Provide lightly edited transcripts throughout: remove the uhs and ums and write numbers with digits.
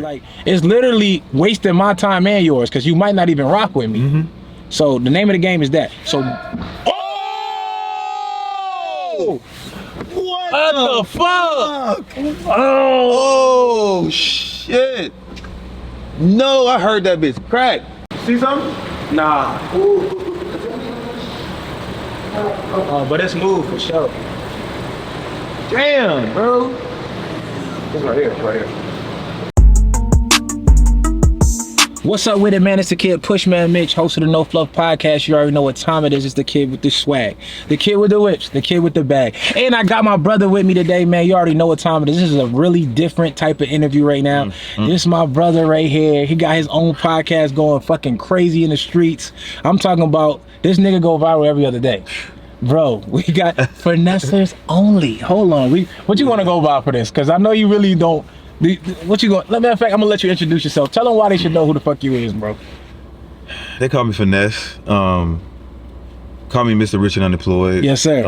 Like, it's literally wasting my time and yours because you might not even rock with me. Mm-hmm. So the name of the game is that. So. Oh! What the fuck? Oh shit! No, I heard that bitch crack. See something? Nah. But it's smooth for sure. Damn, bro. It's right here. It's right here. What's up with it, man? It's the kid Pushman Mitch, host of the No Fluff podcast. You already know what time it is. It's the kid with the swag, the kid with the whips, the kid with the bag. And I got my brother with me today, man. You already know what time it is. This is a really different type of interview right now. This is my brother right here. He got his own podcast going fucking crazy in the streets. I'm talking about this nigga go viral every other day. Bro, we got finessers only. Hold on. What you want to go about for this? Because I know you really don't. What you going? Matter of fact, I'm gonna let you introduce yourself. Tell them why they should know who the fuck you is, bro. They call me Finesse. Call me Mr. Rich and Unemployed. Yes, sir.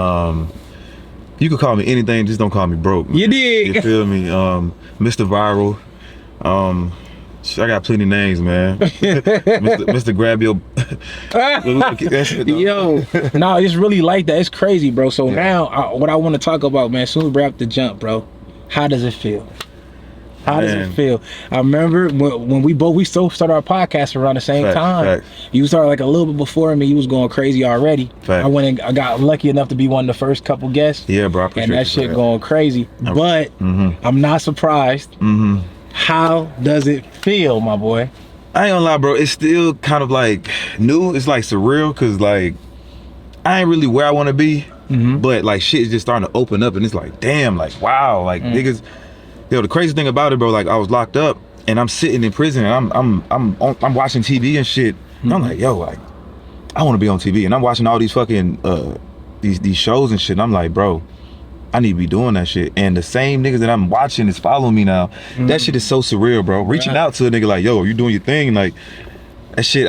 You can call me anything, just don't call me broke. Man. You dig? You feel me? Mr. Viral. I got plenty of names, man. Mr. Grab Your. Yo, no, it's really like that. It's crazy, bro. So now, what I want to talk about, man, as soon as we wrap the jump, bro, how does it feel? How does it feel? I remember when we still started our podcast around the same time. Facts. You started like a little bit before me. You was going crazy already. Facts. I went and I got lucky enough to be one of the first couple guests. Yeah, bro. I appreciate and that shit going crazy. But I'm not surprised. How does it feel, my boy? I ain't gonna lie, bro. It's still kind of like new. It's like surreal because like I ain't really where I want to be, but like shit is just starting to open up, and it's like damn, like wow, like niggas. Yo, the crazy thing about it, bro, like I was locked up and I'm sitting in prison and I'm watching TV and shit. And I'm like, yo, like I want to be on TV, and I'm watching all these fucking these shows and shit. And I'm like, bro, I need to be doing that shit. And the same niggas that I'm watching is following me now. That shit is so surreal, bro. Reaching out to a nigga like, yo, you doing your thing, like that shit.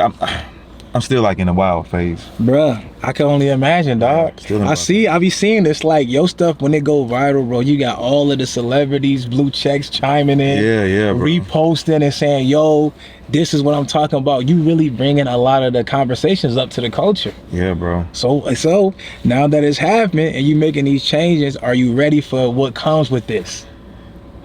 I'm still like in a wild phase. Bruh, I can only imagine, dog. I be seeing this, like, your stuff when it go viral, bro. You got all of the celebrities, blue checks chiming in. Yeah, bro. Reposting and saying, yo, this is what I'm talking about. You really bringing a lot of the conversations up to the culture. Yeah, bro. So now that it's happening and you making these changes, are you ready for what comes with this?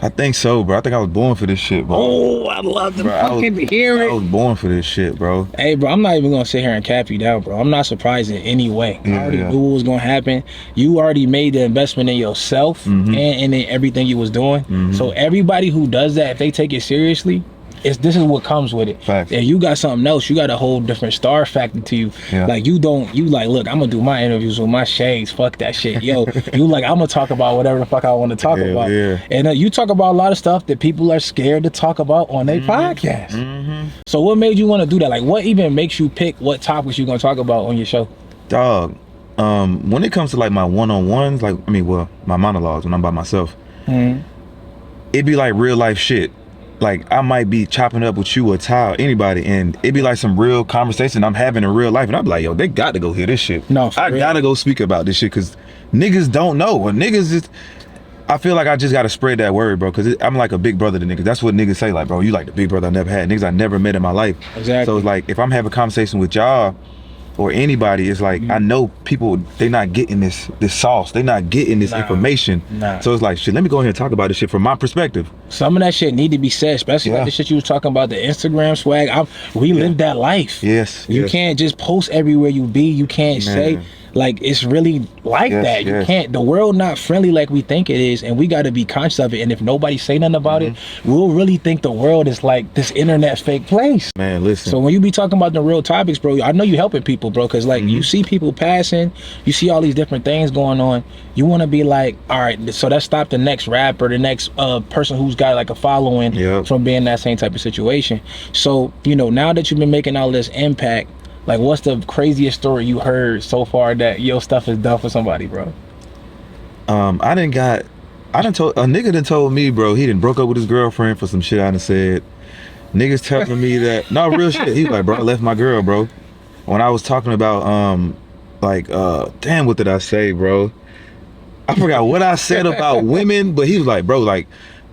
I think so, bro. I think I was born for this shit, bro. Oh, I love to fucking hear it. I was born for this shit, bro. Hey, bro, I'm not even gonna sit here and cap you down, bro. I'm not surprised in any way. I already knew what was gonna happen. You already made the investment in yourself and in everything you was doing. So everybody who does that, if they take it seriously, this is what comes with it. Facts. If you got something else, you got a whole different star factor to you. Yeah. Like you like, look, I'm gonna do my interviews with my shades. Fuck that shit. Yo, you like, I'm gonna talk about whatever the fuck I want to talk about. Yeah. And you talk about a lot of stuff that people are scared to talk about on their podcast. So what made you want to do that? Like, what even makes you pick what topics you're gonna talk about on your show? Dog, when it comes to like my one-on-ones, like my monologues when I'm by myself, it be like real life shit. Like I might be chopping up with you or Ty or anybody, and it be like some real conversation I'm having in real life, and I'm like, yo, they got to go hear this shit. No, I gotta go speak about this shit because niggas don't know. Or niggas just, I feel like I just gotta spread that word, bro, because I'm like a big brother to niggas. That's what niggas say, like, bro, you like the big brother I never had. Niggas I never met in my life. Exactly. So it's like if I'm having a conversation with y'all or anybody, it's like I know people, they not getting this sauce, they not getting this information. So it's like, shit, let me go ahead and talk about this shit from my perspective. Some of that shit need to be said, especially like the shit you was talking about, the Instagram swag. We live that life. You can't just post everywhere you be. You can't say, like, it's really like that. You can't, the world not friendly like we think it is, and we got to be conscious of it. And if nobody say nothing about it, we'll really think the world is like this internet fake place. Man, listen. So when you be talking about the real topics, bro, I know you helping people, bro, because like you see people passing, you see all these different things going on. You want to be like, all right, so that stop the next rapper, the next person who's got like a following from being in that same type of situation. So, you know, now that you've been making all this impact, like, what's the craziest story you heard so far that your stuff is done for somebody, bro? A nigga done told me, bro, he done broke up with his girlfriend for some shit I done said. Niggas telling me that, no, real shit. He like, bro, I left my girl, bro. When I was talking about, damn, what did I say, bro? I forgot what I said about women, but he was like, bro, like,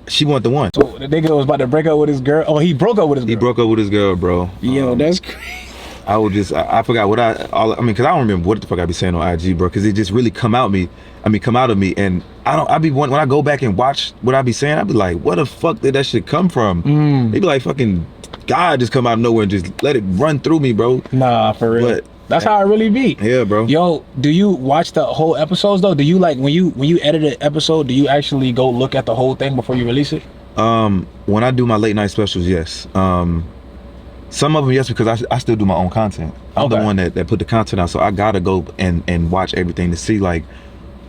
she want the one. So the nigga was about to break up with his girl. Oh, he broke up with his girl. He broke up with his girl, bro. Yo, that's crazy. I would just, I forgot what I mean, cause I don't remember what the fuck I be saying on IG, bro. Cause it just really come out of me, and when I go back and watch what I be saying, I be like, what the fuck did that shit come from? They be like, fucking God just come out of nowhere and just let it run through me, bro. Nah, for real. But that's how it really be. Yeah, bro. Yo, do you watch the whole episodes though? Do you like when you edit an episode? Do you actually go look at the whole thing before you release it? When I do my late night specials, yes. Some of them, yes, because I still do my own content. I'm the one that put the content out, so I gotta go and watch everything to see like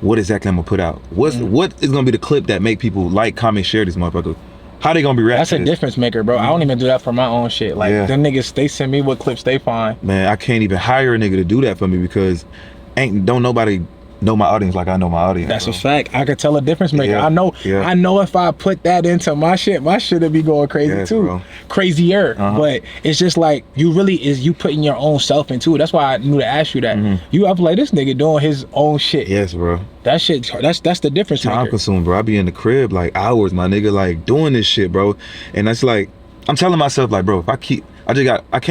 what exactly I'm gonna put out. What is gonna be the clip that make people like, comment, share this motherfucker? How they gonna be reacting? That's a difference maker, bro. I don't even do that for my own shit. Like them niggas, they send me what clips they find. Man, I can't even hire a nigga to do that for me because don't nobody know my audience like I know my audience. That's bro. a fact. I could tell a difference maker. Yeah, I know if I put that into my shit would be going crazy too. Bro. Crazier. But it's just like you putting your own self into it. That's why I knew to ask you that. You up like this nigga doing his own shit. Yes, bro. That shit, that's the difference Time maker. consuming, bro. I be in the crib like hours, my nigga, like doing this shit, bro. And that's like, I'm telling myself like, bro, I can't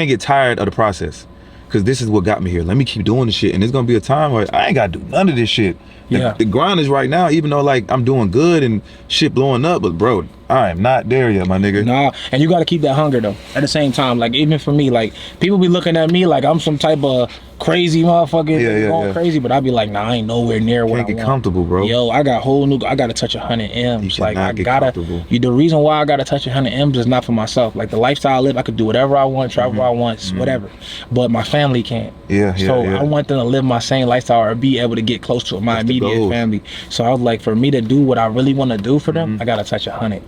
get tired of the process. Cause this is what got me here. Let me keep doing this shit, and there's gonna be a time where I ain't gotta do none of this shit. The grind is right now, even though like I'm doing good and shit blowing up, but bro, I am not there yet, my nigga. Nah, and you gotta keep that hunger though. At the same time, like even for me, like people be looking at me like I'm some type of crazy motherfucker going crazy, but I be like, nah, I ain't nowhere near what I want. Can't get comfortable, bro. Yo, I gotta touch 100 M's. Like I gotta. Comfortable. The reason why I gotta touch 100 M's is not for myself. Like the lifestyle I live, I could do whatever I want, travel where I want, whatever. But my family can't. So I want them to live my same lifestyle or be able to get close to my immediate family. So I was like, for me to do what I really want to do for them, I gotta touch 100.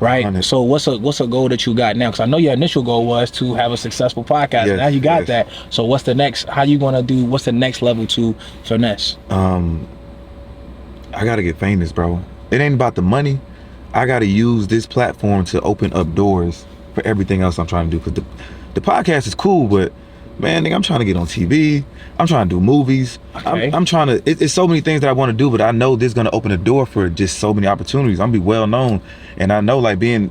Right. 100. So what's a goal that you got now? Because I know your initial goal was to have a successful podcast. Now you got that. So what's the next? How you gonna do? What's the next level to finesse? I gotta get famous, bro. It ain't about the money. I gotta use this platform to open up doors for everything else I'm trying to do. Because the podcast is cool, but man, nigga, I'm trying to get on TV. I'm trying to do movies. Okay. I'm trying to. It's so many things that I want to do, but I know this is gonna open the door for just so many opportunities. I'm gonna be well known, and I know like being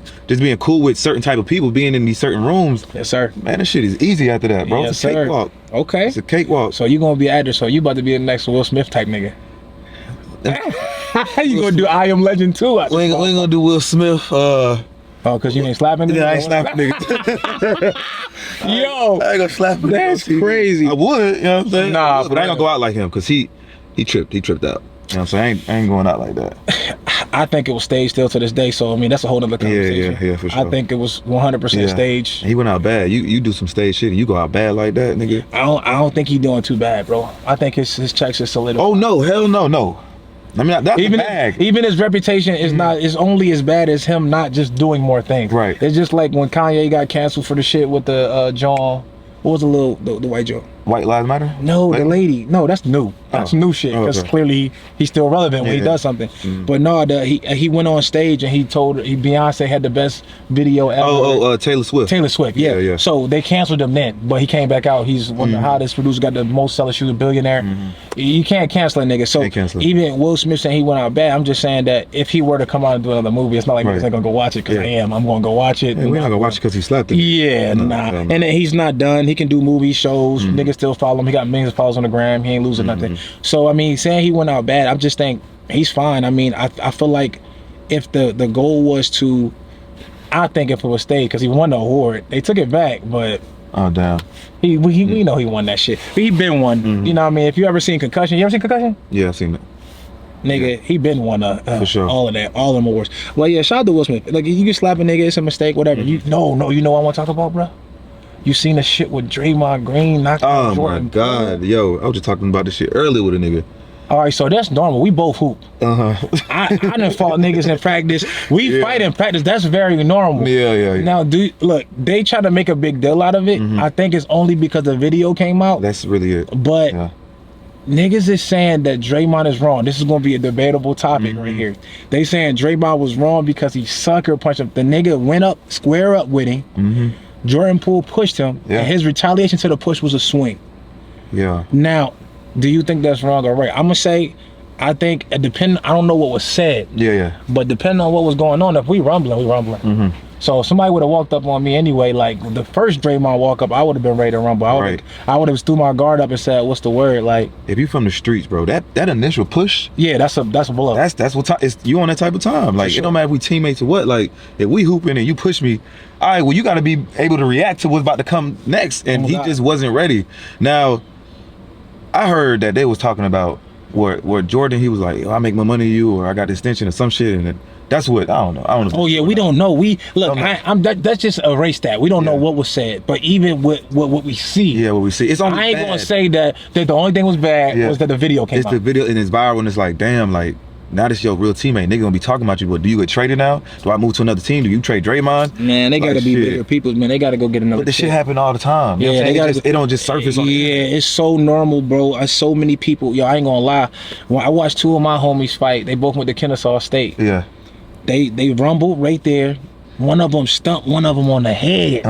cool with certain type of people, being in these certain rooms. Yes, sir. Man, this shit is easy after that, bro. Yes, it's a cakewalk. Okay. It's a cakewalk. So you gonna be an actor? So you about to be the next Will Smith type nigga? You gonna do I Am Legend too? We ain't gonna do Will Smith. Oh, cause you ain't slapping niggas? Yeah, I ain't slapping niggas. Yo, I ain't gonna slap him. That's crazy. I would, you know what I'm saying? Nah, but I ain't gonna go out like him because he tripped out. You know what I'm saying? I ain't going out like that. I think it was staged still to this day. So I mean, that's a whole nother conversation. Yeah, for sure. I think it was 100% staged. He went out bad. You do some stage shit and you go out bad like that, nigga. I don't think he doing too bad, bro. I think his checks is solidified. Oh no, hell no. I mean, that's even the bag. Even his reputation is is only as bad as him not just doing more things. Right. It's just like when Kanye got canceled for the shit with the John. What was the white Joe? White Lives Matter? No, the lady. No, that's new. That's new shit. Because clearly he's still relevant when he does something. But no, he went on stage and he told Beyonce had the best video ever. Taylor Swift. Taylor Swift, yeah. So they canceled him then, but he came back out. He's one of the hottest producers, got the most selling shoes, a billionaire. You can't cancel a nigga. So even Will Smith saying he went out bad, I'm just saying that if he were to come out and do another movie, it's not like niggas ain't gonna go watch it because I'm gonna go watch it. Yeah, we're not gonna watch it because he slapped him. Yeah, nah. And then he's not done. He can do movies, shows. Niggas still follow him. He got millions of followers on the gram. He ain't losing nothing. So I mean, saying he went out bad, I just think he's fine. I mean, I feel like if the goal was to, I think if it was stayed because he won the award, they took it back, but. Oh damn. We know he won that shit. But he been one. You know what I mean? If you ever seen Concussion, you ever seen Concussion? Yeah, I've seen it. Nigga, he been won for sure. all of that, all them awards. Well, yeah, shout out to Will Smith. Like you can slap a nigga, it's a mistake, whatever. You know what I want to talk about, bro? You seen the shit with Draymond Green knocking out Jordan? Oh my God, yo, I was just talking about this shit earlier with a nigga. All right, so that's normal. We both hoop. I done fought niggas in practice. We fight in practice. That's very normal. Yeah. Now, look, they try to make a big deal out of it. I think it's only because the video came out. That's really it. But niggas is saying that Draymond is wrong. This is gonna be a debatable topic right here. They saying Draymond was wrong because he sucker punched him. The nigga went up, square up with him. Jordan Poole pushed him, and his retaliation to the push was a swing. Yeah. Now, do you think that's wrong or right? I'm gonna say, I think it depend. I don't know what was said, Yeah. but depending on what was going on, if we rumbling, we rumbling. Mm-hmm. So if somebody would have walked up on me anyway, like the first Draymond walk up, I would have been ready to rumble. I would have threw my guard up and said, "What's the word?" Like, if you from the streets, bro, that initial push, yeah, that's a blow. that's what time. It's you on that type of time. Like, sure. it don't matter if we teammates or what. Like, if we hooping and you push me, all right, well, you got to be able to react to what's about to come next. And he just wasn't ready. Now, I heard that they was talking about where Jordan, he was like, I make more money than you, or I got the extension or some shit, and that's what I don't know. Oh yeah, we don't know. We look. That's just erase that. We don't know what was said. But even with what we see, what we see, it's only. I ain't bad. gonna say that the only thing was bad was that the video came out. It's the video and it's viral, and it's like, damn, like. Now this your real teammate. Nigga gonna be talking about you. What, do you get traded now? Do I move to another team? Do you trade Draymond? Man, they gotta be bigger people. Man, they gotta go get another. But this shit happen all the time. You know what I'm saying? It don't just surface on it's so normal, bro. So many people. Yo, I ain't gonna lie. When I watched two of my homies fight, they both went to Kennesaw State. Yeah. They rumbled right there. One of them stumped one of them on the head.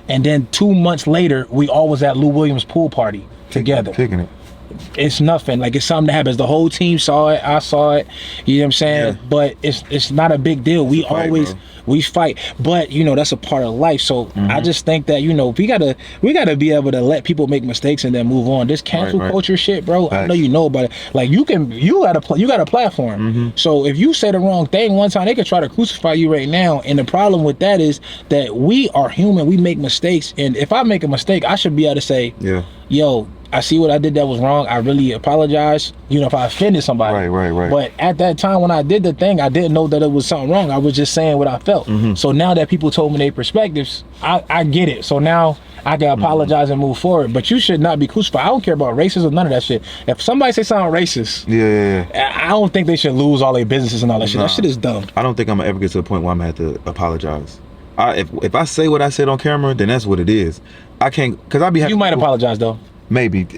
And then 2 months later, we all was at Lou Williams' pool party together. Kicking it. It's nothing. Like, it's something that happens. The whole team saw it. I saw it. You know what I'm saying? Yeah. But it's not a big deal. We always fight. But you know, that's a part of life. So I just think that, you know, we gotta be able to let people make mistakes and then move on. This cancel culture shit, bro. I know you know about it. Like, you got a platform. So if you say the wrong thing one time, they could try to crucify you right now. And the problem with that is that we are human. We make mistakes. And if I make a mistake, I should be able to say, yo, I see what I did that was wrong. I really apologize. You know, if I offended somebody. Right. But at that time when I did the thing, I didn't know that it was something wrong. I was just saying what I felt. So now that people told me their perspectives, I get it. So now I can apologize and move forward. But you should not be crucified. I don't care about racism, none of that shit. If somebody say something racist, I don't think they should lose all their businesses and all that shit. That shit is dumb. I don't think I'm gonna ever get to the point where I'm gonna have to apologize. If I say what I said on camera, then that's what it is. I can't, cause I'll be having. You might apologize though. Maybe if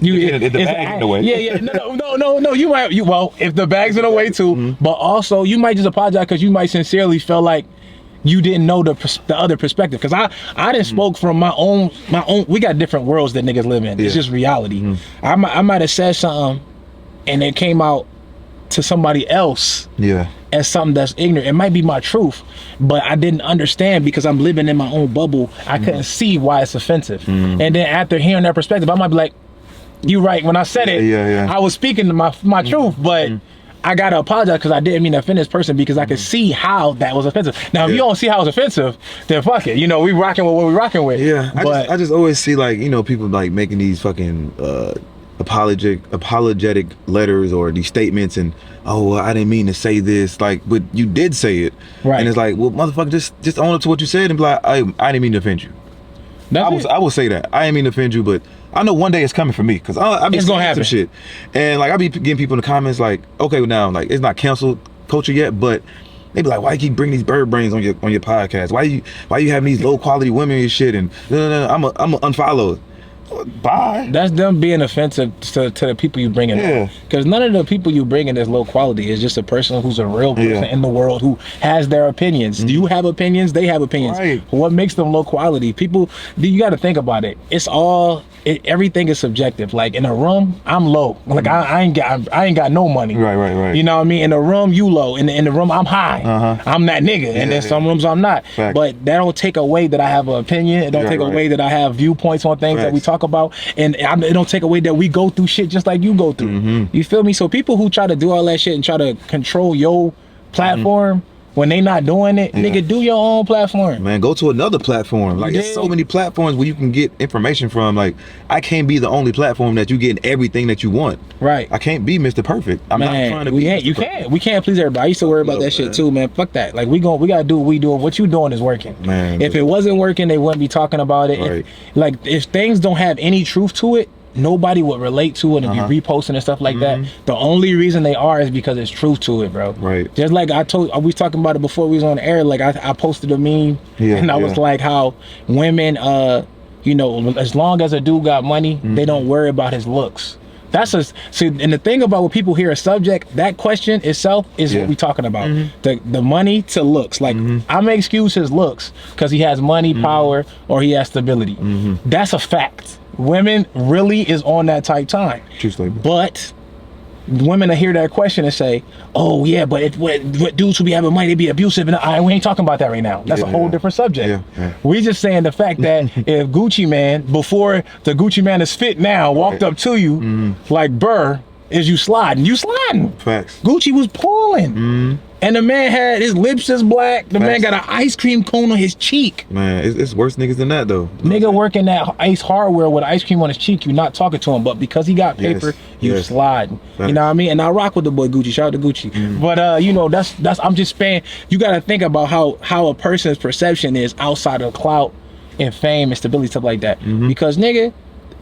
the bag's in the way. Yeah. No. You might. Well, if the bag's in the way too, but also you might just apologize because you might sincerely feel like you didn't know the other perspective. Because I didn't spoke from my own. We got different worlds that niggas live in. It's just reality. I might have said something, and it came out to somebody else. As something that's ignorant. It might be my truth, but I didn't understand because I'm living in my own bubble. I couldn't see why it's offensive. And then after hearing that perspective, I might be like, you right. When I said it, I was speaking to my truth, but I gotta apologize because I didn't mean to offend this person because I could see how that was offensive. Now, if you don't see how it's offensive, then fuck it. You know, we rocking with what we rocking with. But I just always see, like, you know, people like making these fucking apologetic letters or these statements and, oh, well, I didn't mean to say this, like, but you did say it. And it's like, well, motherfucker, just own up to what you said and be like, I didn't mean to offend you. I will say that. I didn't mean to offend you, but I know one day it's coming for me because I be saying some shit. And like, I be getting people in the comments like, okay, well, now, like, it's not cancel culture yet, but they be like, why you keep bringing these bird brains on your podcast? Why you having these low quality women and shit? And no, I'm a unfollow. Bye. That's them being offensive to the people you bring in. Because none of the people you bring in is low quality. It's just a person who's a real person in the world who has their opinions. Do you have opinions? They have opinions. What makes them low quality? People, you got to think about it. Everything is subjective. Like, in a room, I'm low. Like, I ain't got no money. Right. You know what I mean? In a room, you low. In the room, I'm high. I'm that nigga. And then some rooms I'm not. But that don't take away that I have an opinion. It don't take away that I have viewpoints on things that we talk about. And it don't take away that we go through shit just like you go through. You feel me? So people who try to do all that shit and try to control your platform when they not doing it, nigga, do your own platform. Man, go to another platform. Like, there's so many platforms where you can get information from. Like, I can't be the only platform that you get everything that you want. I can't be Mr. Perfect. I'm not trying to be You can't. We can't please everybody. I used to worry about that shit too, man. Fuck that. Like, we gotta do what we do. What you doing is working. Man, if it wasn't working, they wouldn't be talking about it. If things don't have any truth to it, nobody would relate to it and be reposting and stuff like that. The only reason they are is because it's truth to it, bro. Just like I was talking about it before we was on the air. Like, I posted a meme and I was like, how women, you know, as long as a dude got money, they don't worry about his looks. And the thing about when people hear a subject, that question itself is what we talking about. The money to looks. Like, I may excuse his looks because he has money, power, or he has stability. That's a fact. Women really is on that type time. True statement. But women will hear that question and say, "Oh yeah, but what dudes who be having money, they be abusive." And we ain't talking about that right now. That's a whole different subject. Yeah. We just saying the fact that if Gucci Man, before the Gucci Man is fit now, walked up to you like Burr, is you sliding? You sliding? Facts. Gucci was pulling. And the man had his lips is black. The man got an ice cream cone on his cheek. Man, it's worse niggas than that though. Nigga working at Ace Hardware with ice cream on his cheek, you not talking to him, but because he got paper, you sliding. Facts. You know what I mean? And I rock with the boy Gucci. Shout out to Gucci. But you know, that's I'm just saying, you gotta think about how a person's perception is outside of clout and fame and stability, stuff like that. Because nigga,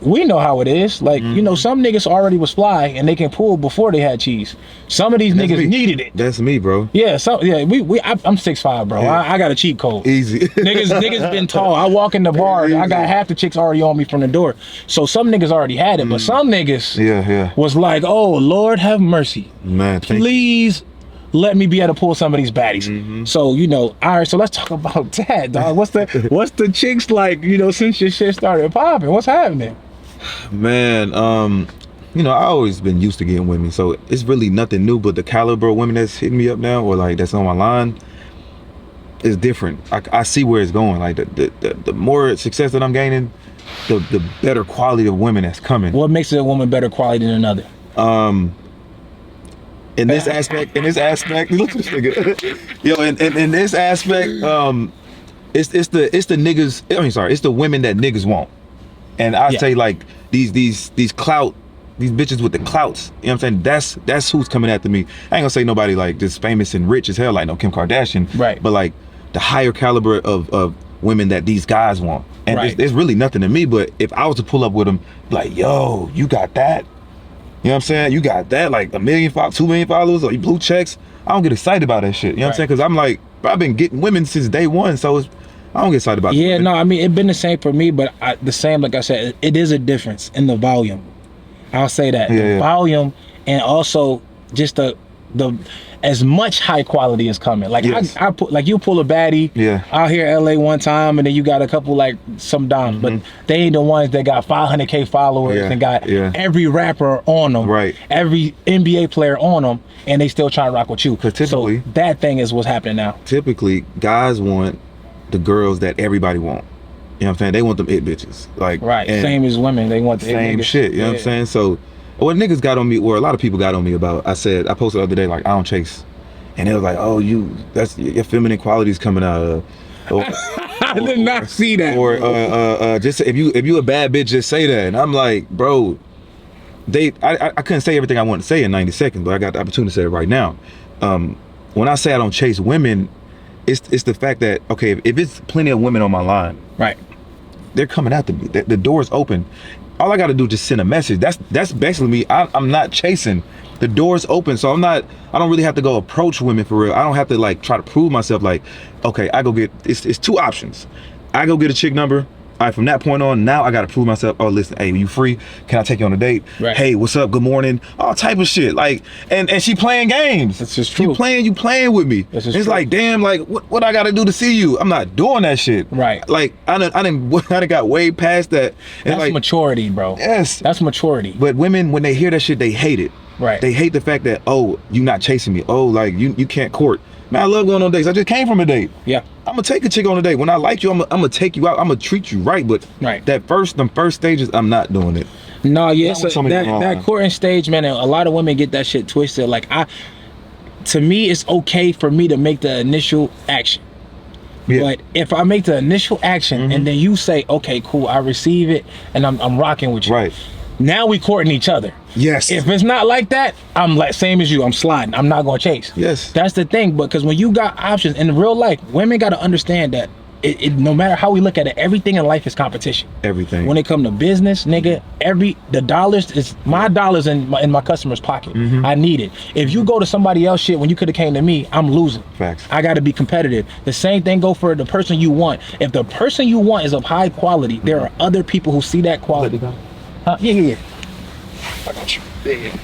we know how it is. Like, you know, some niggas already was fly and they can pull before they had cheese. Some of these niggas needed it. That's me, bro. Yeah, I'm 6'5", bro. Yeah. I got a cheat code. Easy. niggas been tall. I walk in the bar, I got half the chicks already on me from the door. So some niggas already had it, but some niggas was like, oh, Lord have mercy. Man, please let me be able to pull some of these baddies. So, you know, all right, so let's talk about that, dog. What's the chicks like, you know, since your shit started popping? What's happening? Man, you know, I always been used to getting women, so it's really nothing new, but the caliber of women that's hitting me up now, or like that's on my line, is different. I see where it's going. Like the more success that I'm gaining, the better quality of women that's coming. What makes a woman better quality than another? In this aspect, look at this nigga. Yo, in this aspect, it's the niggas. I mean, sorry, it's the women that niggas want. And I say like these clout, these bitches with the clouts, you know what I'm saying? That's who's coming after me. I ain't gonna say nobody like just famous and rich as hell, like no Kim Kardashian. Right. But like the higher caliber of women that these guys want. And it's really nothing to me, but if I was to pull up with them, like, yo, you got that? You know what I'm saying? You got that, like 1 million, 2 million followers, or you blue checks. I don't get excited about that shit. You know what I'm saying? Because I'm like, I've been getting women since day one, so I don't get excited about it. Yeah, no, I mean, it's been the same for me, but the same, like I said, it is a difference in the volume. I'll say that. The volume, and also just the as much high quality is coming. Like I put, like you pull a baddie out here in LA one time, and then you got a couple like some dimes, but they ain't the ones that got 500K followers and got every rapper on them, every NBA player on them, and they still trying to rock with you. Typically, so that thing is what's happening now. Typically, guys want the girls that everybody want. You know what I'm saying? They want them it bitches. Like same as women. They want the same it shit. You know what I'm saying? So what niggas got on me, or a lot of people got on me about, I posted the other day, like, I don't chase. And it was like, oh, that's your feminine qualities coming out. I did not see that. Or just if you a bad bitch, just say that. And I'm like, bro, I couldn't say everything I wanted to say in 90 seconds, but I got the opportunity to say it right now. When I say I don't chase women, it's the fact that, okay, if it's plenty of women on my line, they're coming after me. The door's open. All I got to do is just send a message. That's basically me. I'm not chasing. The door's open, so I don't really have to go approach women for real. I don't have to like try to prove myself. Like, okay, I go get. It's two options. I go get a chick number. All right, from that point on, now I gotta prove myself. Oh, listen, hey, you free? Can I take you on a date? Hey, what's up? Good morning. All type of shit. Like, and she playing games. That's just true. You playing with me. It's true. Like, damn, like what I gotta do to see you? I'm not doing that shit. Like, I done got way past that. And that's like, maturity, bro. Yes. That's maturity. But women, when they hear that shit, they hate it. They hate the fact that, oh, you not chasing me. Oh, like you can't court. Man, I love going on dates. I just came from a date. I'm gonna take a chick on a date. When I like you, I'm gonna take you out. I'm gonna treat you right. But them first stages, I'm not doing it. No, yeah, that courting stage, man. A lot of women get that shit twisted. Like to me, it's okay for me to make the initial action. But if I make the initial action and then you say, okay, cool, I receive it, and I'm rocking with you. Now we courting each other. Yes. If it's not like that, I'm like same as you. I'm sliding. I'm not gonna chase. Yes. That's the thing. Because when you got options in real life, women gotta understand that no matter how we look at it, everything in life is competition. Everything. When it come to business, nigga, the dollars is my dollars in my customer's pocket. I need it. If you go to somebody else shit when you could have came to me, I'm losing. Facts. I got to be competitive. The same thing go for the person you want. If the person you want is of high quality, there are other people who see that quality. Yeah. I got you. Yeah.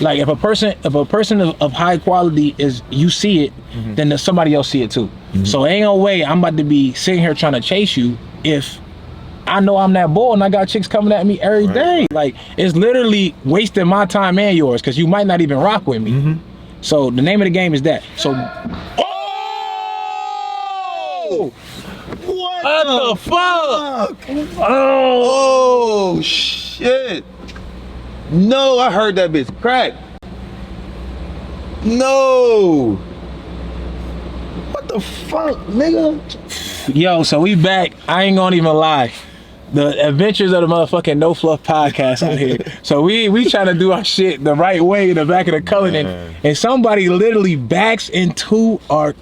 Like if a person of high quality is, you see it, then somebody else see it too. So ain't no way I'm about to be sitting here trying to chase you if I know I'm that bull, and I got chicks coming at me every day. Like, it's literally wasting my time and yours, because you might not even rock with me. So the name of the game is that. So, oh, what the fuck? Oh shit! No, I heard that bitch crack. No. What the fuck, nigga? Yo, so we back. I ain't gonna even lie. The adventures of the motherfucking No Fluff podcast out here. So we trying to do our shit the right way in the back of the Cullinan, and somebody literally backs into our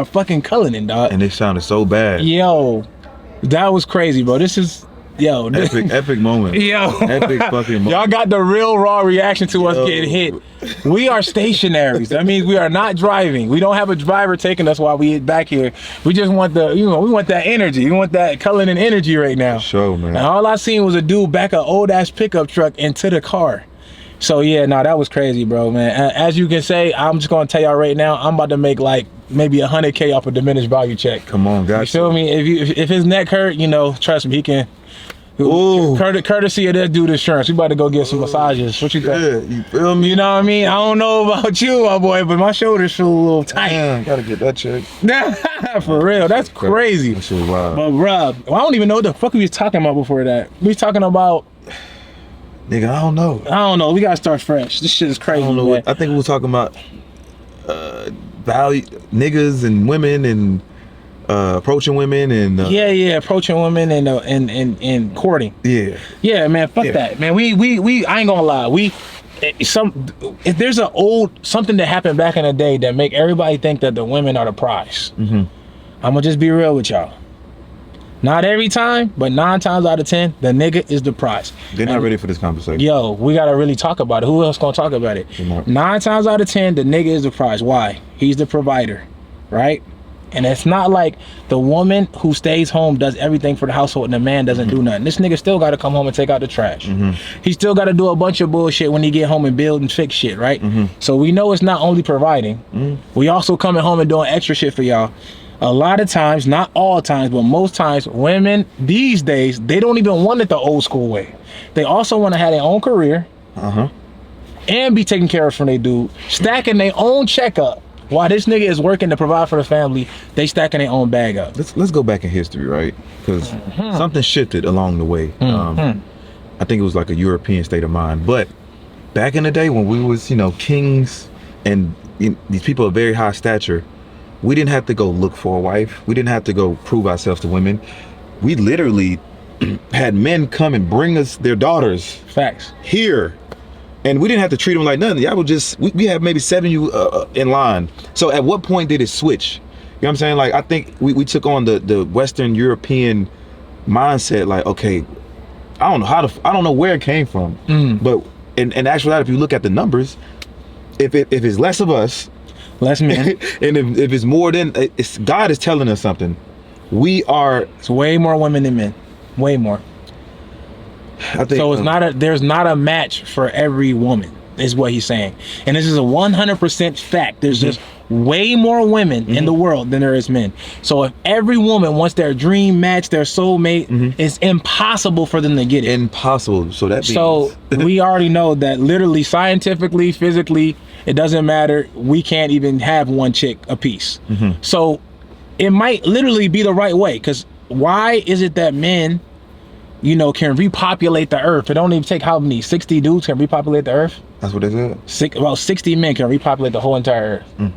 fucking Cullinan, dog. And it sounded so bad. Yo, that was crazy, bro. This is Epic moment. Yo, epic fucking moment. Y'all got the real raw reaction to us getting hit. We are stationaries. That means we are not driving. We don't have a driver taking us while we back here. We just want we want that energy. We want that Cullinan energy right now. Sure, man. And all I seen was a dude back an old ass pickup truck into the car. So yeah, that was crazy, bro, man. As you can say, I'm just gonna tell y'all right now, I'm about to make like maybe $100K off a diminished value check. Come on, guys. You feel me? If his neck hurt, trust me, he can. Ooh. Courtesy of that dude insurance. We about to go get some massages. What you think? Yeah, you feel me? You know what I mean? I don't know about you, my boy, but my shoulders feel a little tight. Damn, gotta get that check. For real, that's crazy. That shit wild. But bruh, I don't even know what the fuck we was talking about before that. We was talking about, nigga, I don't know. We gotta start fresh. This shit is crazy. I don't know man. I think we were talking about value niggas and women and approaching women and approaching women and courting. Yeah, man, fuck that, man. We I ain't gonna lie. If there's something that happened back in the day that make everybody think that the women are the prize. I'm gonna just be real with y'all. Not every time, but 9 times out of 10, the nigga is the prize. They're not ready for this conversation. Yo, we gotta really talk about it. Who else gonna talk about it? 9 times out of 10, the nigga is the prize. Why? He's the provider, right? And it's not like the woman who stays home does everything for the household and the man doesn't do nothing. This nigga still gotta come home and take out the trash. He still gotta do a bunch of bullshit when he get home and build and fix shit, right? So we know it's not only providing. We also coming home and doing extra shit for y'all. A lot of times, not all times, but most times, women these days, they don't even want it the old school way. They also want to have their own career and be taken care of from their dude, stacking their own check up. While this nigga is working to provide for the family, they stacking their own bag up. Let's go back in history, right? Because something shifted along the way. I think it was like a European state of mind. But back in the day when we was, kings and these people of very high stature, we didn't have to go look for a wife. We didn't have to go prove ourselves to women. We literally had men come and bring us their daughters. Facts. Here. And we didn't have to treat them like nothing. Y'all would just, we have maybe 7 you in line. So at what point did it switch? You know what I'm saying? Like, I think we took on the Western European mindset. Like, okay, I don't know where it came from. But in actuality, if you look at the numbers, if it's less of us, less men, and if it's more than, God is telling us something. It's way more women than men. Way more. I think so there's not a match for every woman, is what he's saying. And this is a 100% fact. There's just way more women in the world than there is men. So if every woman wants their dream match, their soulmate, it's impossible for them to get it. Impossible. So that means so we already know that literally, scientifically, physically, it doesn't matter. We can't even have one chick a piece. So it might literally be the right way, because why is it that men can repopulate the earth? It don't even take how many? 60 dudes can repopulate the earth? That's what they said. About 60 men can repopulate the whole entire earth.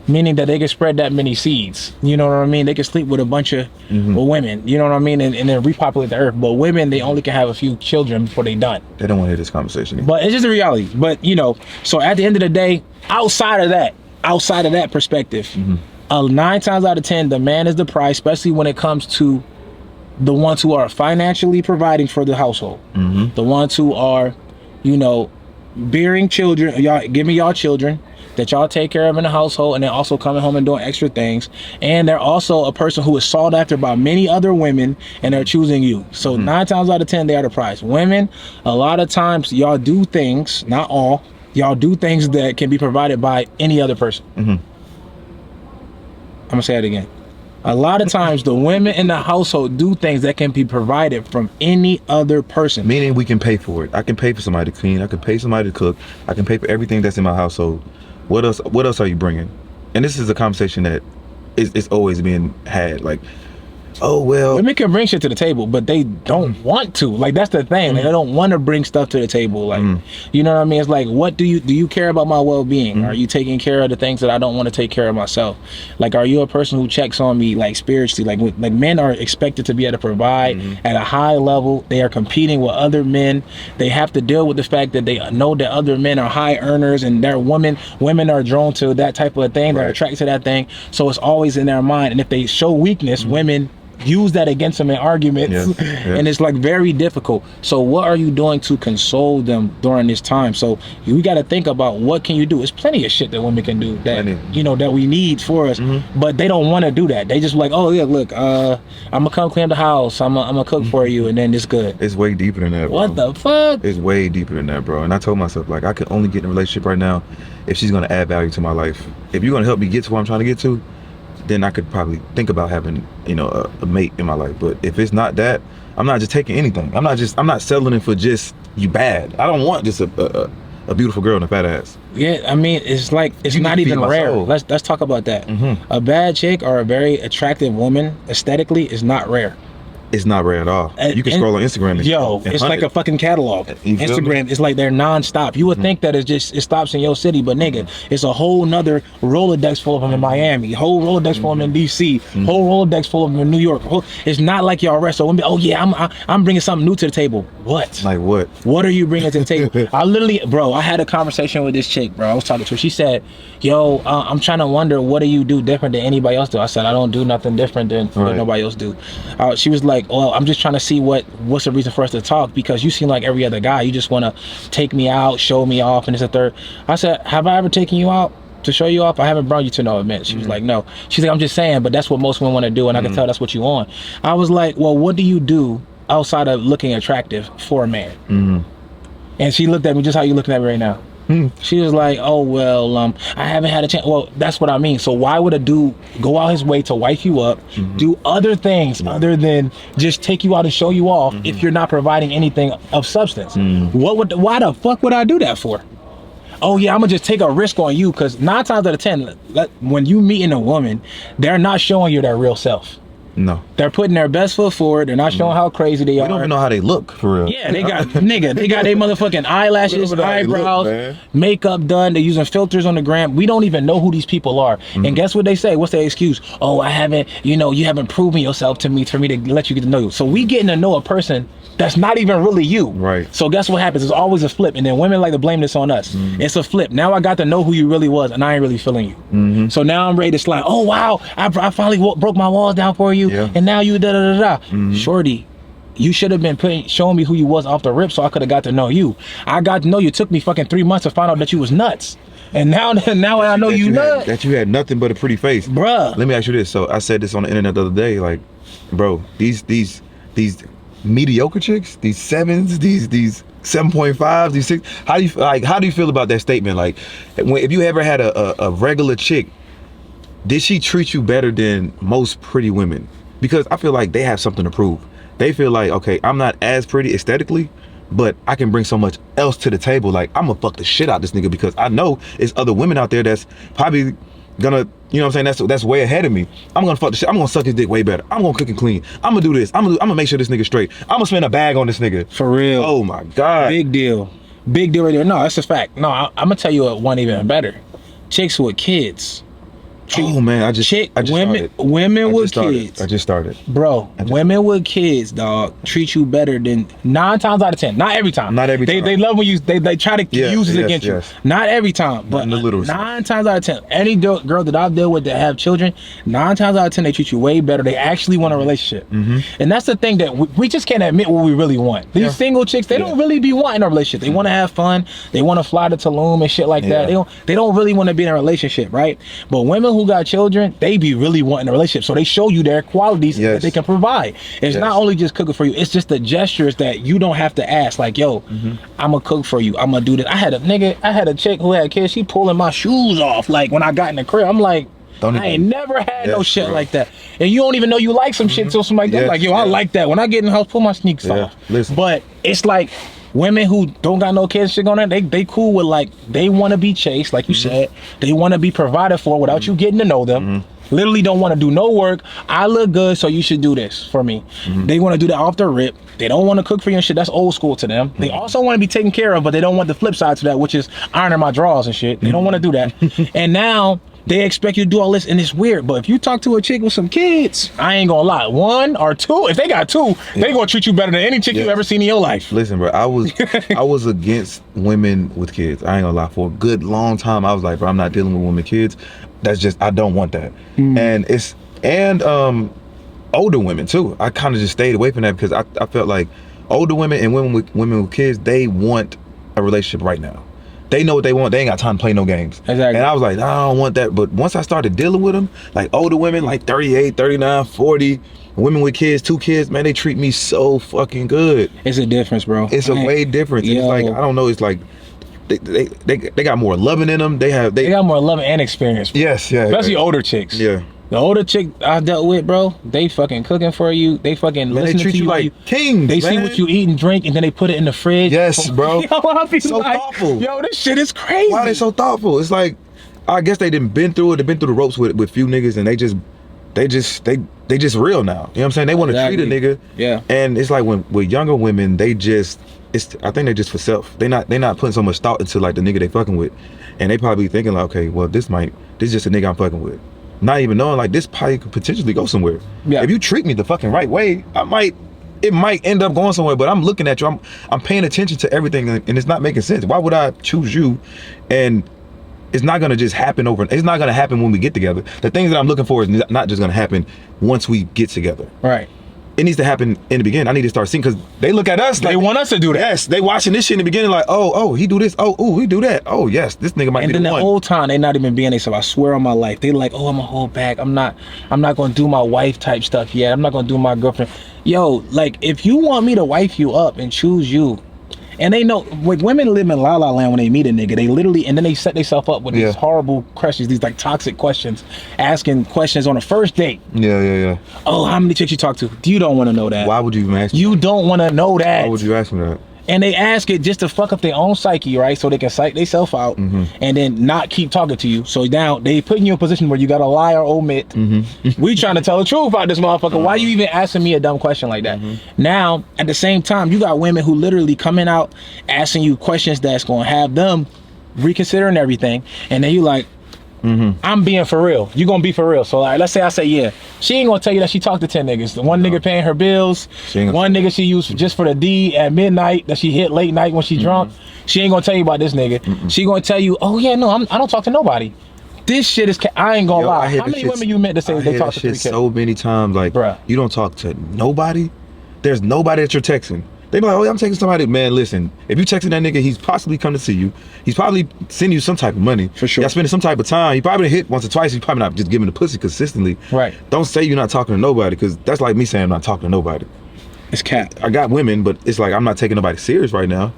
Meaning that they can spread that many seeds. You know what I mean? They can sleep with a bunch of women, you know what I mean? And then repopulate the earth. But women, they only can have a few children before they done. They don't want to hear this conversation either. But it's just a reality. But, so at the end of the day, outside of that perspective, 9 times out of 10, the man is the prize, especially when it comes to the ones who are financially providing for the household, the ones who are, bearing children, y'all give me y'all children that y'all take care of in the household, and they're also coming home and doing extra things. And they're also a person who is sought after by many other women, and they're choosing you. So 9 times out of 10, they are the prize. Women, a lot of times y'all do things, not all, y'all do things that can be provided by any other person. I'm gonna say it again. A lot of times the women in the household do things that can be provided from any other person. Meaning we can pay for it. I can pay for somebody to clean. I can pay somebody to cook. I can pay for everything that's in my household. What else? What else are you bringing? And this is a conversation that is always being had. Like, oh well, Women can bring shit to the table, but they don't want to. Like, that's the thing. Like, they don't want to bring stuff to the table. Like, you know what I mean? It's like, what do you care about my well-being? Are you taking care of the things that I don't want to take care of myself? Like, are you a person who checks on me, like, spiritually? Like men are expected to be able to provide at a high level. They are competing with other men. They have to deal with the fact that they know that other men are high earners, and they're women are drawn to that type of thing. They're attracted to that thing. So it's always in their mind. And if they show weakness, women use that against them in arguments, and it's like very difficult. So what are you doing to console them during this time? So we got to think about, what can you do? There's plenty of shit that women can do that you know that we need for us, but they don't want to do that. They just like, oh yeah, look, I'm gonna come clean the house, I'm gonna cook for you, and then it's good. It's way deeper than that, bro. What the fuck? It's way deeper than that, bro. And I told myself, like, I could only get in a relationship right now if she's gonna add value to my life. If you're gonna help me get to where I'm trying to get to, then I could probably think about having, you know, a mate in my life. But if it's not that, I'm not just taking anything. I'm not settling for just you bad. I don't want just a beautiful girl and a fat ass. Yeah, I mean, it's like, it's You not can feed even my rare. soul. Let's talk about that. A bad chick or a very attractive woman aesthetically is not rare. It's not rare at all. You can And- scroll on Instagram and it's hunt like it. a fucking catalog. You feel me? Instagram is like they're non-stop. You would think that it stops in your city, but nigga, it's a whole nother Rolodex full of them in Miami, whole Rolodex full of them in DC, whole Rolodex full of them in New York. It's not like y'all rest. So women, oh yeah, I'm bringing something new to the table. What? Like what? What are you bringing to the table? I literally, bro, I had a conversation with this chick, bro. I was talking to her. She said, yo, I'm trying to wonder, what do you do different than anybody else do? I said, I don't do nothing different than nobody else do. She was like, well, I'm just trying to see what's the reason for us to talk, because you seem like every other guy. You just want to take me out, show me off, and it's a third. I said, have I ever taken you out to show you off? I haven't brought you to no event. She was like, no. She's like, I'm just saying, but that's what most women want to do, and I can tell that's what you want. I was like, well, what do you do outside of looking attractive for a man? And she looked at me just how you looking at me right now. She was like, oh well, I haven't had a chance. Well, that's what I mean. So why would a dude go out his way to wife you up, do other things other than just take you out and show you off if you're not providing anything of substance? Why the fuck would I do that for? Oh yeah, I'm gonna just take a risk on you, because 9 times out of 10, when you meeting a woman, they're not showing you their real self. No. They're putting their best foot forward. They're not showing how crazy they are. We don't even know how they look, for real. Yeah, they got they got their motherfucking eyelashes, We don't know how they look, eyebrows, man. makeup done. They're using filters on the gram. We don't even know who these people are. And guess what they say? What's their excuse? Oh, I haven't, you haven't proven yourself to me for me to let you get to know you. So we getting to know a person that's not even really you. Right. So guess what happens? It's always a flip. And then women like to blame this on us. It's a flip. Now I got to know who you really was, and I ain't really feeling you. So now I'm ready to slide. Oh wow, I finally broke my walls down for you, and now you da da da da. Shorty, you should have been showing me who you was off the rip, so I could have got to know you. I got to know you. It took me fucking 3 months to find out that you was nuts. And now I know you nuts. That you had nothing but a pretty face. Bruh. Let me ask you this. So I said this on the internet the other day, like, bro, these mediocre chicks, these 7s, these 7.5s, these 6, how do you feel about that statement? Like, if you ever had a regular chick, did she treat you better than most pretty women? Because I feel like they have something to prove. They feel like, okay, I'm not as pretty aesthetically, but I can bring so much else to the table. Like, I'm gonna fuck the shit out this nigga, because I know it's other women out there that's probably gonna, you know what I'm saying, that's way ahead of me. I'm gonna fuck the shit. I'm gonna suck his dick way better. I'm gonna cook and clean. I'm gonna do this. I'm gonna make sure this nigga straight. I'm gonna spend a bag on this nigga. For real. Oh my God. Big deal. Big deal right there. No, that's a fact. No, I'm gonna tell you one even better. Chicks with kids. Oh man, I just women started. with kids. I just started. Bro, women with kids, dog, treat you better than 9 times out of 10. Not every time. Not every time. They love when they try to use it against you. Not every time, but in the little 9 times out of 10. Any girl that I've dealt with that have children, 9 times out of 10 they treat you way better. They actually want a relationship, and that's the thing that we just can't admit what we really want. These single chicks, they don't really be wanting a relationship. They want to have fun. They want to fly to Tulum and shit like that. They don't really want to be in a relationship, right? But women who got children, they be really wanting a relationship, so they show you their qualities that they can provide. It's not only just cooking for you, it's just the gestures that you don't have to ask, like, yo, I'm gonna cook for you, I'm gonna do this. I had a chick who had kids, she pulling my shoes off, like, when I got in the crib. I'm like, Don't I ain't even- never had no Yes, shit bro. like that. And you don't even know you like some shit till somebody Yes, like, yo, I yeah. like that. When I get in the house, pull my sneakers Yeah, off. listen. But it's like women who don't got no kids shit on there, they cool with like, they want to be chased, like you said. They want to be provided for without you getting to know them. Literally don't want to do no work. I look good, so you should do this for me. They want to do that off the rip. They don't want to cook for you and shit. That's old school to them. They also want to be taken care of, but they don't want the flip side to that, which is ironing my drawers and shit. They don't want to do that. And now they expect you to do all this, and it's weird. But if you talk to a chick with some kids, I ain't gonna lie, one or two, if they got two, they gonna treat you better than any chick you Yeah. ever seen in your life. Listen, bro, I was against women with kids. I ain't gonna lie. For a good long time, I was like, bro, I'm not dealing with women with kids. That's just, I don't want that. And older women too. I kind of just stayed away from that because I felt like older women and women with kids, they want a relationship right now. They know what they want. They ain't got time to play no games. Exactly. And I was like, nah, I don't want that. But once I started dealing with them, like older women, like 38, 39, 40, women with kids, 2 kids, man, they treat me so fucking good. It's a difference, bro. It's a way different. It's Yo. like, I don't know, it's like they got more loving in them. They got more love and experience, bro. Yes, yeah. Especially older chicks. Yeah. The older chick I dealt with, bro, they fucking cooking for you. They fucking Man, they listening treat to you while like kings, They see man. what you eat and drink, and then they put it in the fridge. Yes, bro. Yo, I be So like, thoughtful. yo, this shit is crazy. Why they so thoughtful? It's like, I guess they didn't been through it. They've been through the ropes with few niggas, and they just real now. You know what I'm saying? They want to treat a Exactly. nigga. Yeah. And it's like with younger women, I think they just for self. They not putting so much thought into like the nigga they fucking with, and they probably thinking like, okay, well this is just a nigga I'm fucking with, not even knowing like this probably could potentially go somewhere. Yeah. If you treat me the fucking right way, it might end up going somewhere. But I'm looking at you. I'm paying attention to everything, and it's not making sense. Why would I choose you? And it's not gonna just happen it's not gonna happen when we get together. The things that I'm looking for is not just gonna happen once we get together. Right. It needs to happen in the beginning. I need to start seeing, because they look at us like They want us to do that. Yes, they watching this shit in the beginning like, oh, he do this. Oh, he do that. Oh, yes, this nigga might And be then the the one. whole time they not even being themselves. I swear on my life. They like, oh, I'm gonna hold back. I'm not gonna do my wife type stuff yet. I'm not gonna do my girlfriend. Yo, like if you want me to wife you up and choose you, and they know, like women live in la la land when they meet a nigga. They literally, and then they set themselves up with Yeah. these horrible questions, these like toxic questions, asking questions on a first date. Yeah. Oh, how many chicks you talk to? You don't want to know that. Why would you even ask me? You don't want to know that. Why would you ask me that? And they ask it just to fuck up their own psyche, right? So they can psych themselves out and then not keep talking to you. So now they putting you in a position where you gotta lie or omit. We trying to tell the truth about this motherfucker. Why you even asking me a dumb question like that? Now, at the same time, you got women who literally coming out asking you questions that's gonna have them reconsidering everything. And then you like, I'm being for real. You gonna be for real. So like, let's say I say yeah. She ain't gonna tell you that she talked to 10 niggas. The one nigga paying her bills. She ain't gonna- One nigga she used just for the D at midnight that she hit late night when she drunk. She ain't gonna tell you about this nigga. She gonna tell you, oh yeah, no, I don't talk to nobody. This shit is, I ain't gonna Yo, lie. I hear How this many shit- women you met to say I they hear talk that to shit 3 kids? so many times. Like, Bruh. you don't talk to nobody. There's nobody that you're texting. They be like, oh, yeah, I'm texting somebody. Man, listen, if you texting that nigga, he's possibly come to see you. He's probably sending you some type of money. For sure. Y'all spending some type of time. He probably hit once or twice. He's probably not just giving the pussy consistently. Right. Don't say you're not talking to nobody, because that's like me saying I'm not talking to nobody. It's cap. I got women, but it's like I'm not taking nobody serious right now.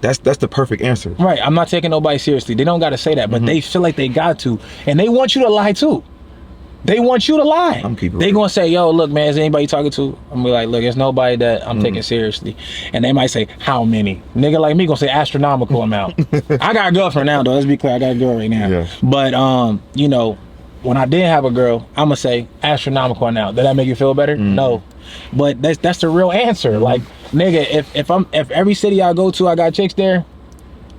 That's the perfect answer. Right, I'm not taking nobody seriously. They don't gotta say that, but they feel like they got to. And they want you to lie too. They want you to lie. I'm keeping They real. gonna say, yo, look, man, is anybody you talking to? I'm gonna be like, look, there's nobody that I'm taking seriously. And they might say, how many? Nigga like me gonna say astronomical amount. I got a girlfriend now, though. Let's be clear, I got a girl right now. Yeah. But you know, when I did have a girl, I'm gonna say astronomical amount. Did that make you feel better? No. But that's the real answer. Like, nigga, if every city I go to I got chicks there,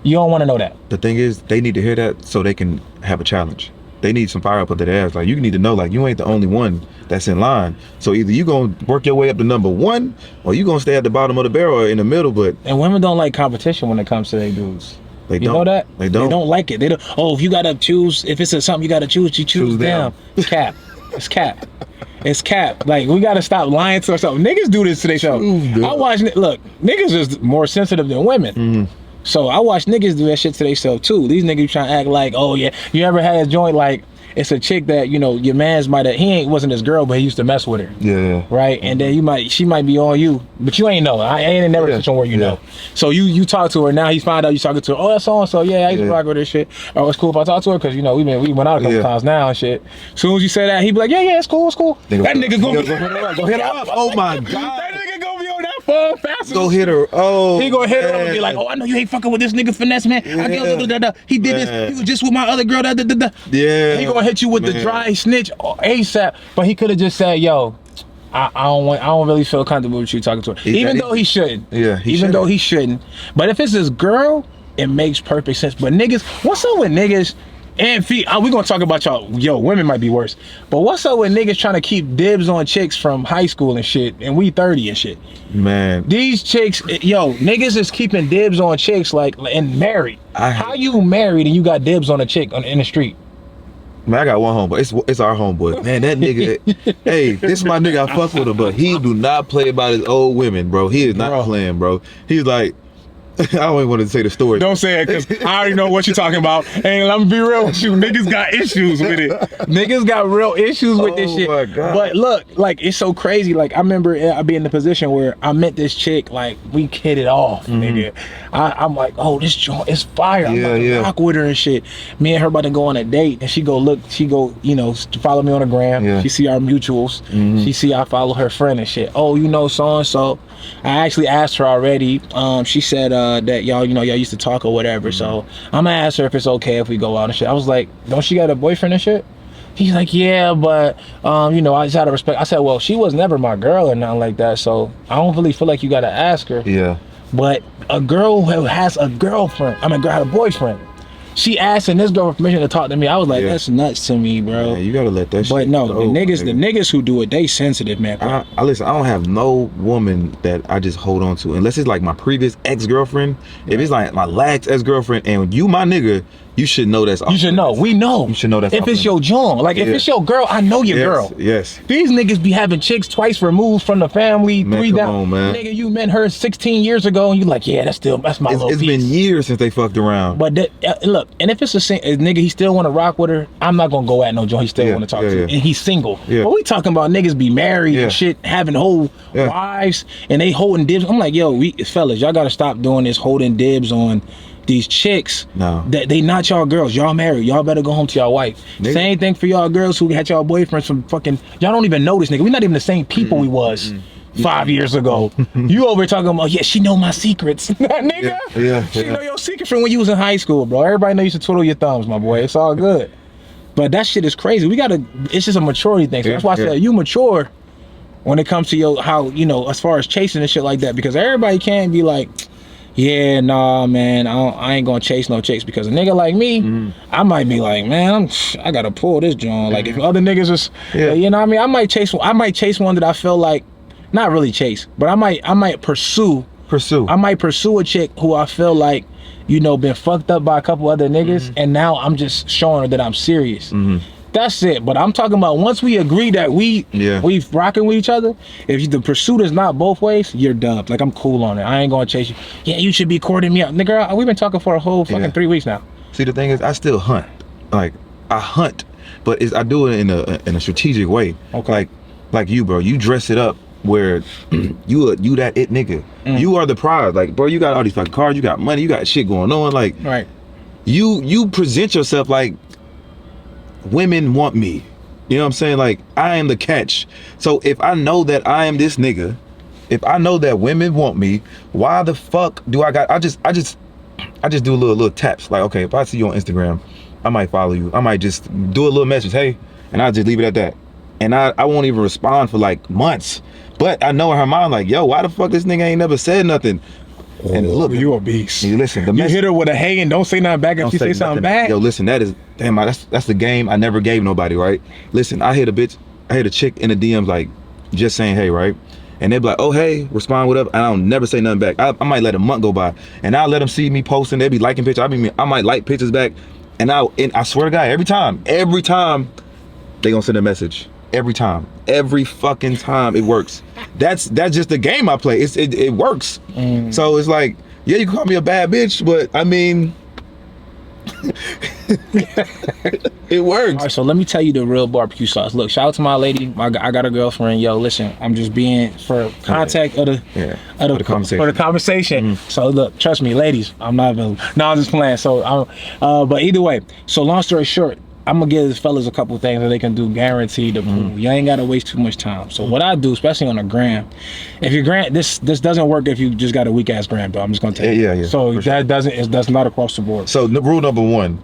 you don't wanna know that. The thing is, they need to hear that so they can have a challenge. They need some fire up under their ass. Like, you need to know, like, you ain't the only one that's in line. So either you gonna work your way up to number 1, or you gonna stay at the bottom of the barrel or in the middle. But And women don't like competition when it comes to their dudes. they You don't. know that? They don't. They don't like it. They don't. Oh, if you gotta choose, if it's something you gotta choose, you choose Choose them. them. It's cap. It's cap. It's cap. Like, we gotta stop lying to ourselves. Niggas do this to themselves. Choose them. I watch. Look, niggas is more sensitive than women. So I watch niggas do that shit to themselves too. These niggas trying to act like, oh yeah, you ever had a joint like it's a chick that, you know, your man's might have, wasn't his girl, but he used to mess with her. Yeah. Right? And then she might be on you, but you ain't know. I ain't never touch on where you know. So you talk to her, now he find out you talking to her, oh, that's so yeah, I used to rock with this shit. Oh, it's cool if I talk to her, because, you know, we went out a couple times now and shit. As soon as you say that, he be like, yeah, it's cool. That nigga gonna go hit her up. Oh my God. That nigga gonna be on that phone fast. Go hit her. Oh, he gonna hit her up and be like, oh, I know you ain't fucking with this nigga finesse, man. He did this. He was just with my other girl. Yeah. He gonna hit you with the dry snitch ASAP. But he could have just said, yo, I don't really feel comfortable with you talking to her. Even though he shouldn't. Yeah. Even though he shouldn't. But if it's his girl, it makes perfect sense. But niggas, what's up with niggas? And we gonna talk about y'all. Yo, women might be worse. But what's up with niggas trying to keep dibs on chicks from high school and shit, and we 30 and shit? Man, these chicks, niggas is keeping dibs on chicks and married. How you married and you got dibs on a chick in the street? Man, I got one homeboy. It's our homeboy. Man, that nigga. Hey, this is my nigga. I fuck with him, but he do not play about his old women, bro. He is not playing, bro. He's like. I don't even want to say the story. Don't say it, because I already know what you're talking about. And I'm gonna be real with you. Niggas got issues with it. Niggas got real issues with this shit. My God. But look, like, it's so crazy. Like, I remember I be in the position where I met this chick, like, we hit it off, nigga. I'm like, oh, this joint is fire. I'm about to rock with her and shit. Me and her about to go on a date, and she go, you know, follow me on the gram. Yeah. She see our mutuals. She see I follow her friend and shit. Oh, you know, so-and-so. I actually asked her already. She said that y'all used to talk or whatever. So I'm gonna ask her if it's okay if we go out and shit. I was like, don't she got a boyfriend and shit? He's like, yeah, but you know, I just had to respect. I said, well, she was never my girl or nothing like that, so I don't really feel like you gotta ask her. Yeah. But a girl who has a girlfriend, had a boyfriend. She asking this girl for permission to talk to me. I was like, that's nuts to me, bro. Yeah, you gotta let that shit But no, go, the niggas who do it, they sensitive, man. I listen, I don't have no woman that I just hold on to unless it's like my previous ex-girlfriend. If it's like my last ex-girlfriend and you my nigga, you should know that's You should know. We know. You should know that's if it's your John. Like, if it's your girl, I know your girl. Yes. These niggas be having chicks twice removed from the family, man, 3 down. On, man. Nigga, you met her 16 years ago and you like, yeah, that's my little piece. It's been years since they fucked around. But look, and if it's a nigga, he still want to rock with her, I'm not gonna go at no joint. He still want to talk to her. And he's single. But we talking about niggas be married and shit, having whole wives, and they holding dibs. I'm like, yo, fellas, y'all gotta stop doing this holding dibs on these chicks. No, that they not y'all girls. Y'all married. Y'all better go home to y'all wife. Same thing for y'all girls who had y'all boyfriends from fucking. Y'all don't even know this nigga. We're not even the same people we was 5 years ago. You over here talking about, yeah, she know my secrets. Nigga. She know your secrets from when you was in high school, bro. Everybody know you used to twiddle your thumbs, my boy. It's all good. But that shit is crazy. It's just a maturity thing. So that's why I said you mature when it comes to how, you know, as far as chasing and shit like that. Because everybody can't be like, yeah, nah, man, I ain't gonna chase no chicks, because a nigga like me, I might be like, man, I gotta pull this joint. Like, if other niggas is, you know what I mean? I might chase one that I feel like, not really chase, but I might pursue. I might pursue a chick who I feel like, you know, been fucked up by a couple other niggas, and now I'm just showing her that I'm serious. That's it. But I'm talking about once we agree that we rocking with each other, if the pursuit is not both ways, you're dubbed. Like, I'm cool on it. I ain't gonna chase you. Yeah, you should be courting me out. Nigga, we've been talking for a whole fucking 3 weeks now. See, the thing is, I still hunt. Like, I hunt, but I do it in a strategic way. Okay. Like you, bro. You dress it up where you that it nigga. You are the prize. Like, bro, you got all these fucking cars, you got money, you got shit going on. Like, you present yourself like women want me. You know what I'm saying? Like, I am the catch. So if I know that I am this nigga, if I know that women want me, why the fuck do I just do a little taps. Like, okay, if I see you on Instagram, I might follow you. I might just do a little message, hey, and I'll just leave it at that. And I won't even respond for like months. But I know in her mind, like, yo, why the fuck this nigga ain't never said nothing? And look, you a beast. You listen, you hit her with a hey and don't say nothing back if she say something back. Yo, listen, that's the game I never gave nobody, right? Listen, I hit a chick in the DMs like just saying hey, right? And they'll be like, oh hey, respond whatever, and I don't never say nothing back. I might let a month go by, and I'll let them see me posting. They'll be liking pictures. I might like pictures back, and I swear to God, every time they gonna send a message. Every fucking time it works. That's just the game I play. It works. So it's like, yeah, you can call me a bad bitch, but I mean, It works. All right, so let me tell you the real barbecue sauce. Look, shout out to my lady. I got a girlfriend. Yo, listen, I'm just being for contact of the conversation. For the conversation. So look, trust me, ladies, I'm not available. No, I'm just playing. So, but either way. So long story short, I'm gonna give the fellas a couple things that they can do guaranteed to prove. You ain't gotta waste too much time. So what I do, especially on a gram, if your gram, this doesn't work if you just got a weak ass gram, though. I'm just gonna tell you. Yeah. So that that's not across the board. So rule number one.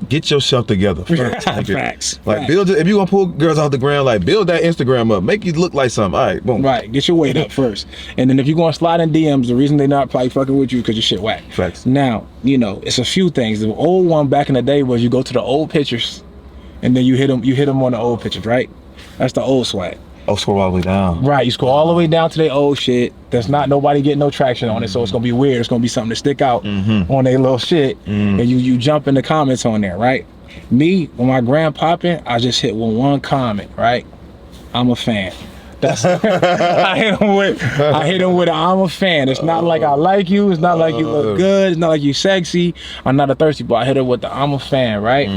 Get yourself together first. Facts. Like Facts. build it. If you gonna pull girls off the ground, like build that Instagram up. Make you look like something. All right, boom. Right, get your weight up first. And then if you're going to slide in DMs, the reason they not probably fucking with you because your shit whack. Facts. Now, you know, it's a few things. The old one back in the day was you go to the old pictures and then you hit them on the old pictures, right? That's the old swag. Oh, scroll all the way down. Right, you scroll all the way down to their old shit. There's not nobody getting no traction on it, so it's gonna be weird. It's gonna be something to stick out on their little shit. And you jump in the comments on there, right? Me, when my gram popping, I just hit with one comment, right? I'm a fan. That's I hit him with I'm a fan. It's not like I like you, it's not like you look good, it's not like you sexy. I'm not a thirsty boy. I hit her with the I'm a fan, right?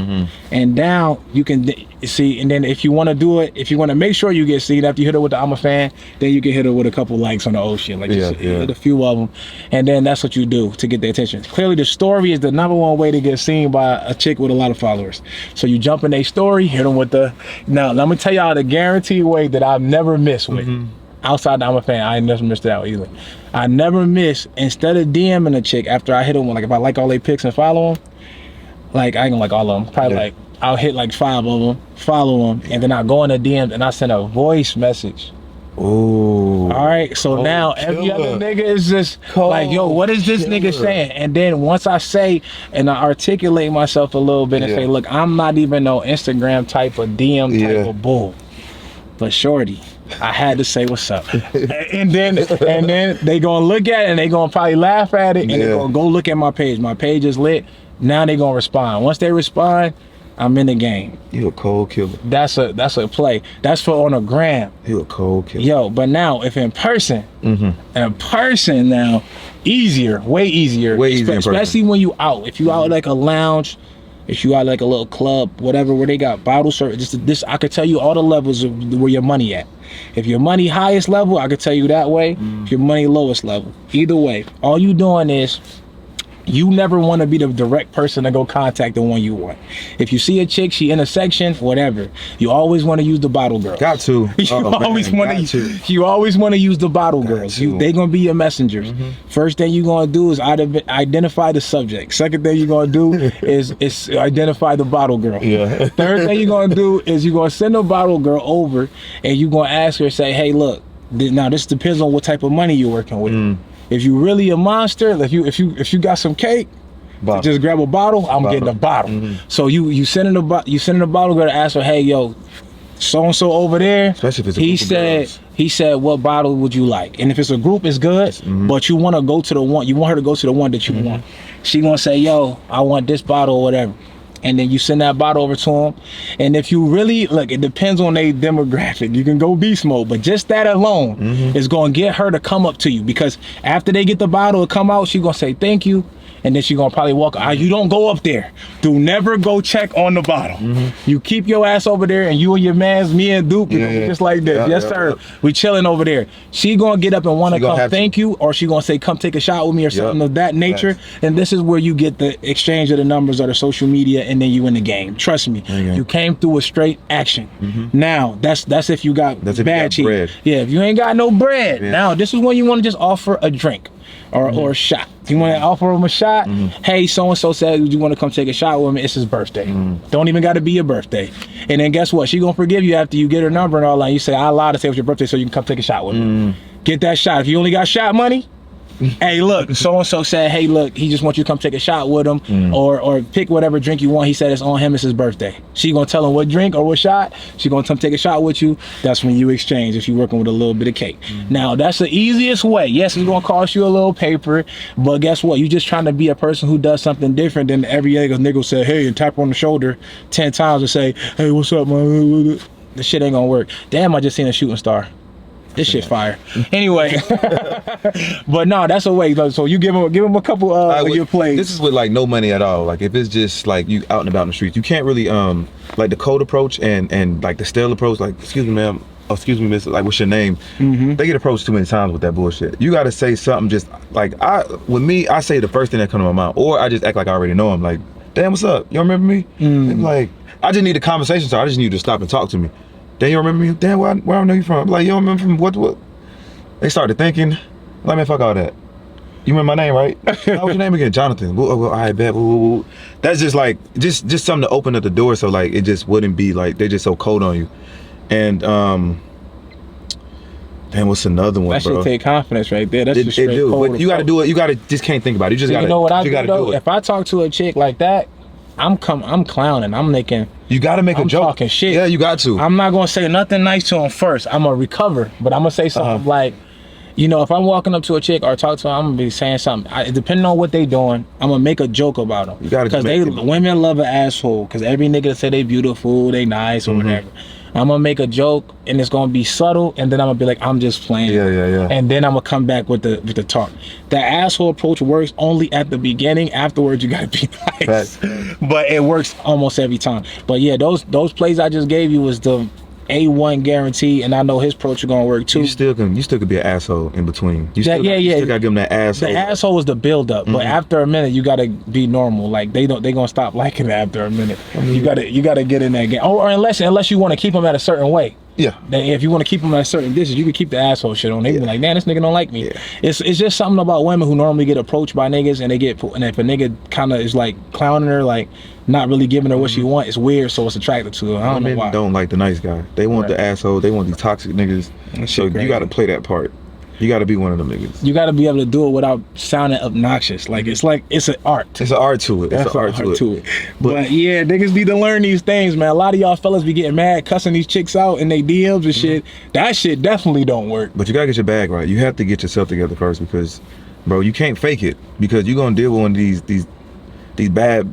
And now you can see, and then if you want to do it, if you want to make sure you get seen after you hit her with the I'm a fan, then you can hit her with a couple likes on the old shit, like hit a few of them, and then that's what you do to get their attention. Clearly the story is the number one way to get seen by a chick with a lot of followers. So you jump in their story, hit them with the, now let me tell y'all the guaranteed way that I've never missed with. Outside the I'm a fan, I ain't never missed that either. I never miss, instead of DMing a chick after I hit them, like if I like all their pics and follow them, like I ain't gonna like all of them, probably like I'll hit like 5 of them, follow them, and then I go in the DMs and I send a voice message. Ooh. All right, so now every other nigga is just like, yo, what is this nigga saying? And then once I say and I articulate myself a little bit and say, look, I'm not even no Instagram type of DM type of bull, but shorty, I had to say what's up. and then they gonna look at it and they gonna probably laugh at it and they gonna go look at my page. My page is lit. Now they gonna respond. Once they respond, I'm in the game. You a cold killer. That's a play. That's for on a gram. You a cold killer. Yo, but now if in person, now, easier, way easier. Way easier in person. Especially when you out. If you out like a lounge, if you out like a little club, whatever, where they got bottle service, this I could tell you all the levels of where your money at. If your money highest level, I could tell you that way. If your money lowest level, either way, all you doing is you never want to be the direct person to go contact the one you want. If you see a chick, she in a section, whatever, you always want to use the bottle girls. Got to. You always want to use the bottle girls. They gonna be your messengers. First thing you gonna do is identify the subject. Second thing you gonna do is identify the bottle girl. Third thing you gonna do is you gonna send the bottle girl over and you gonna ask her, say, hey, look, now this depends on what type of money you're working with. If you really a monster, if you got some cake, just grab a bottle. I'm getting a bottle. So you sending the bottle girl to ask her, hey, yo, so and so over there. Especially if it's a group of girls. He said, what bottle would you like? And if it's a group, it's good. But you want to go to the one. You want her to go to the one that you want. She gonna say, yo, I want this bottle or whatever. And then you send that bottle over to them. And if you really, look, it depends on their demographic. You can go beast mode, but just that alone is going to get her to come up to you, because after they get the bottle to come out, she's going to say thank you. And then she's going to probably walk out. You don't go up there. Do never go check on the bottle. You keep your ass over there, and you and your mans, me and Duke, just like this. Yes, sir. We chilling over there. She going to get up and want to come thank you, or she going to say, come take a shot with me or something of that nature. And this is where you get the exchange of the numbers or the social media, and then you in the game. Trust me. You came through with straight action. Now, that's if you got bad cheese. Yeah, if you ain't got no bread. Now, this is when you want to just offer a drink. Or a shot. You want to offer him a shot? Hey, so-and-so said, you want to come take a shot with me? It's his birthday. Don't even got to be your birthday. And then guess what? She going to forgive you after you get her number and all that. You say, I lied to say it was your birthday so you can come take a shot with me. Get that shot. If you only got shot money, hey, look, so-and-so said, hey, look, he just wants you to come take a shot with him or pick whatever drink you want. He said it's on him, it's his birthday. She gonna tell him what drink or what shot. She gonna come take a shot with you. That's when you exchange if you're working with a little bit of cake. Now, that's the easiest way. Yes, it's gonna cost you a little paper, but guess what? You just trying to be a person who does something different than every other nigga say, hey, and tap her on the shoulder 10 times and say, hey, what's up, man? The shit ain't gonna work. Damn, I just seen a shooting star. This shit fire. Anyway, but no, that's a way. So you give him a couple of your plays. This is with like no money at all. Like if it's just like you out and about in the streets, you can't really like the cold approach and like the stale approach. Like excuse me, ma'am. Oh, excuse me, miss. Like what's your name? They get approached too many times with that bullshit. You got to say something. Just like with me, I say the first thing that comes to my mind, or I just act like I already know him. Like, damn, what's up? You don't remember me? And like, I just need a conversation. So I just need you to stop and talk to me. Damn, you remember me? Damn, where I know you from? Like, you don't remember from what? They started thinking, like, man, fuck all that. You remember my name, right? What's your name again? Jonathan. Well, I bet. That's just like, just something to open up the door so like it just wouldn't be like they just so cold on you. And damn, what's another one, that bro? should take confidence right there. That's just straight do. cold But you got to do it. You got to just can't think about it. You just got to. You know what I you do gotta though? do it. If I talk to a chick like that, I'm clowning. I'm making. You got to make a joke. Talking shit. Yeah, you got to. I'm not gonna say nothing nice to him first. I'm gonna recover, but I'm gonna say something like, you know, if I'm walking up to a chick or talk to her, I'm gonna be saying something. Depending on what they doing, I'm gonna make a joke about them. You gotta because women love an asshole. Because every nigga that say they beautiful, they nice or whatever. I'm gonna make a joke and it's gonna be subtle, and then I'm gonna be like, I'm just playing. Yeah. And then I'm gonna come back with the talk. The asshole approach works only at the beginning. Afterwards, you gotta be nice. But it works almost every time. But yeah, those plays I just gave you was the A1 guarantee, and I know his approach is gonna work too. You still can be an asshole in between. You You still gotta give them that asshole. The asshole is the build up, but after a minute you gotta be normal. Like they gonna stop liking it after a minute. You gotta get in that game. Or unless you want to keep them at a certain way. Yeah. Then if you want to keep them at a certain distance, you can keep the asshole shit on. They be like, man, this nigga don't like me. Yeah. It's just something about women who normally get approached by niggas, and if a nigga kind of is like clowning her, like not really giving her what she want, it's weird, so it's attractive to her. I don't know why. Don't like the nice guy. They want the asshole. They want these toxic niggas. So you got to play that part. You got to be one of them niggas. You got to be able to do it without sounding obnoxious. Like it's an art. It's an art to it. That's an art to it. But yeah, niggas need to learn these things, man. A lot of y'all fellas be getting mad, cussing these chicks out in they DMs and shit. That shit definitely don't work. But you gotta get your bag right. You have to get yourself together first, because, bro, you can't fake it, because you're gonna deal with one of these bad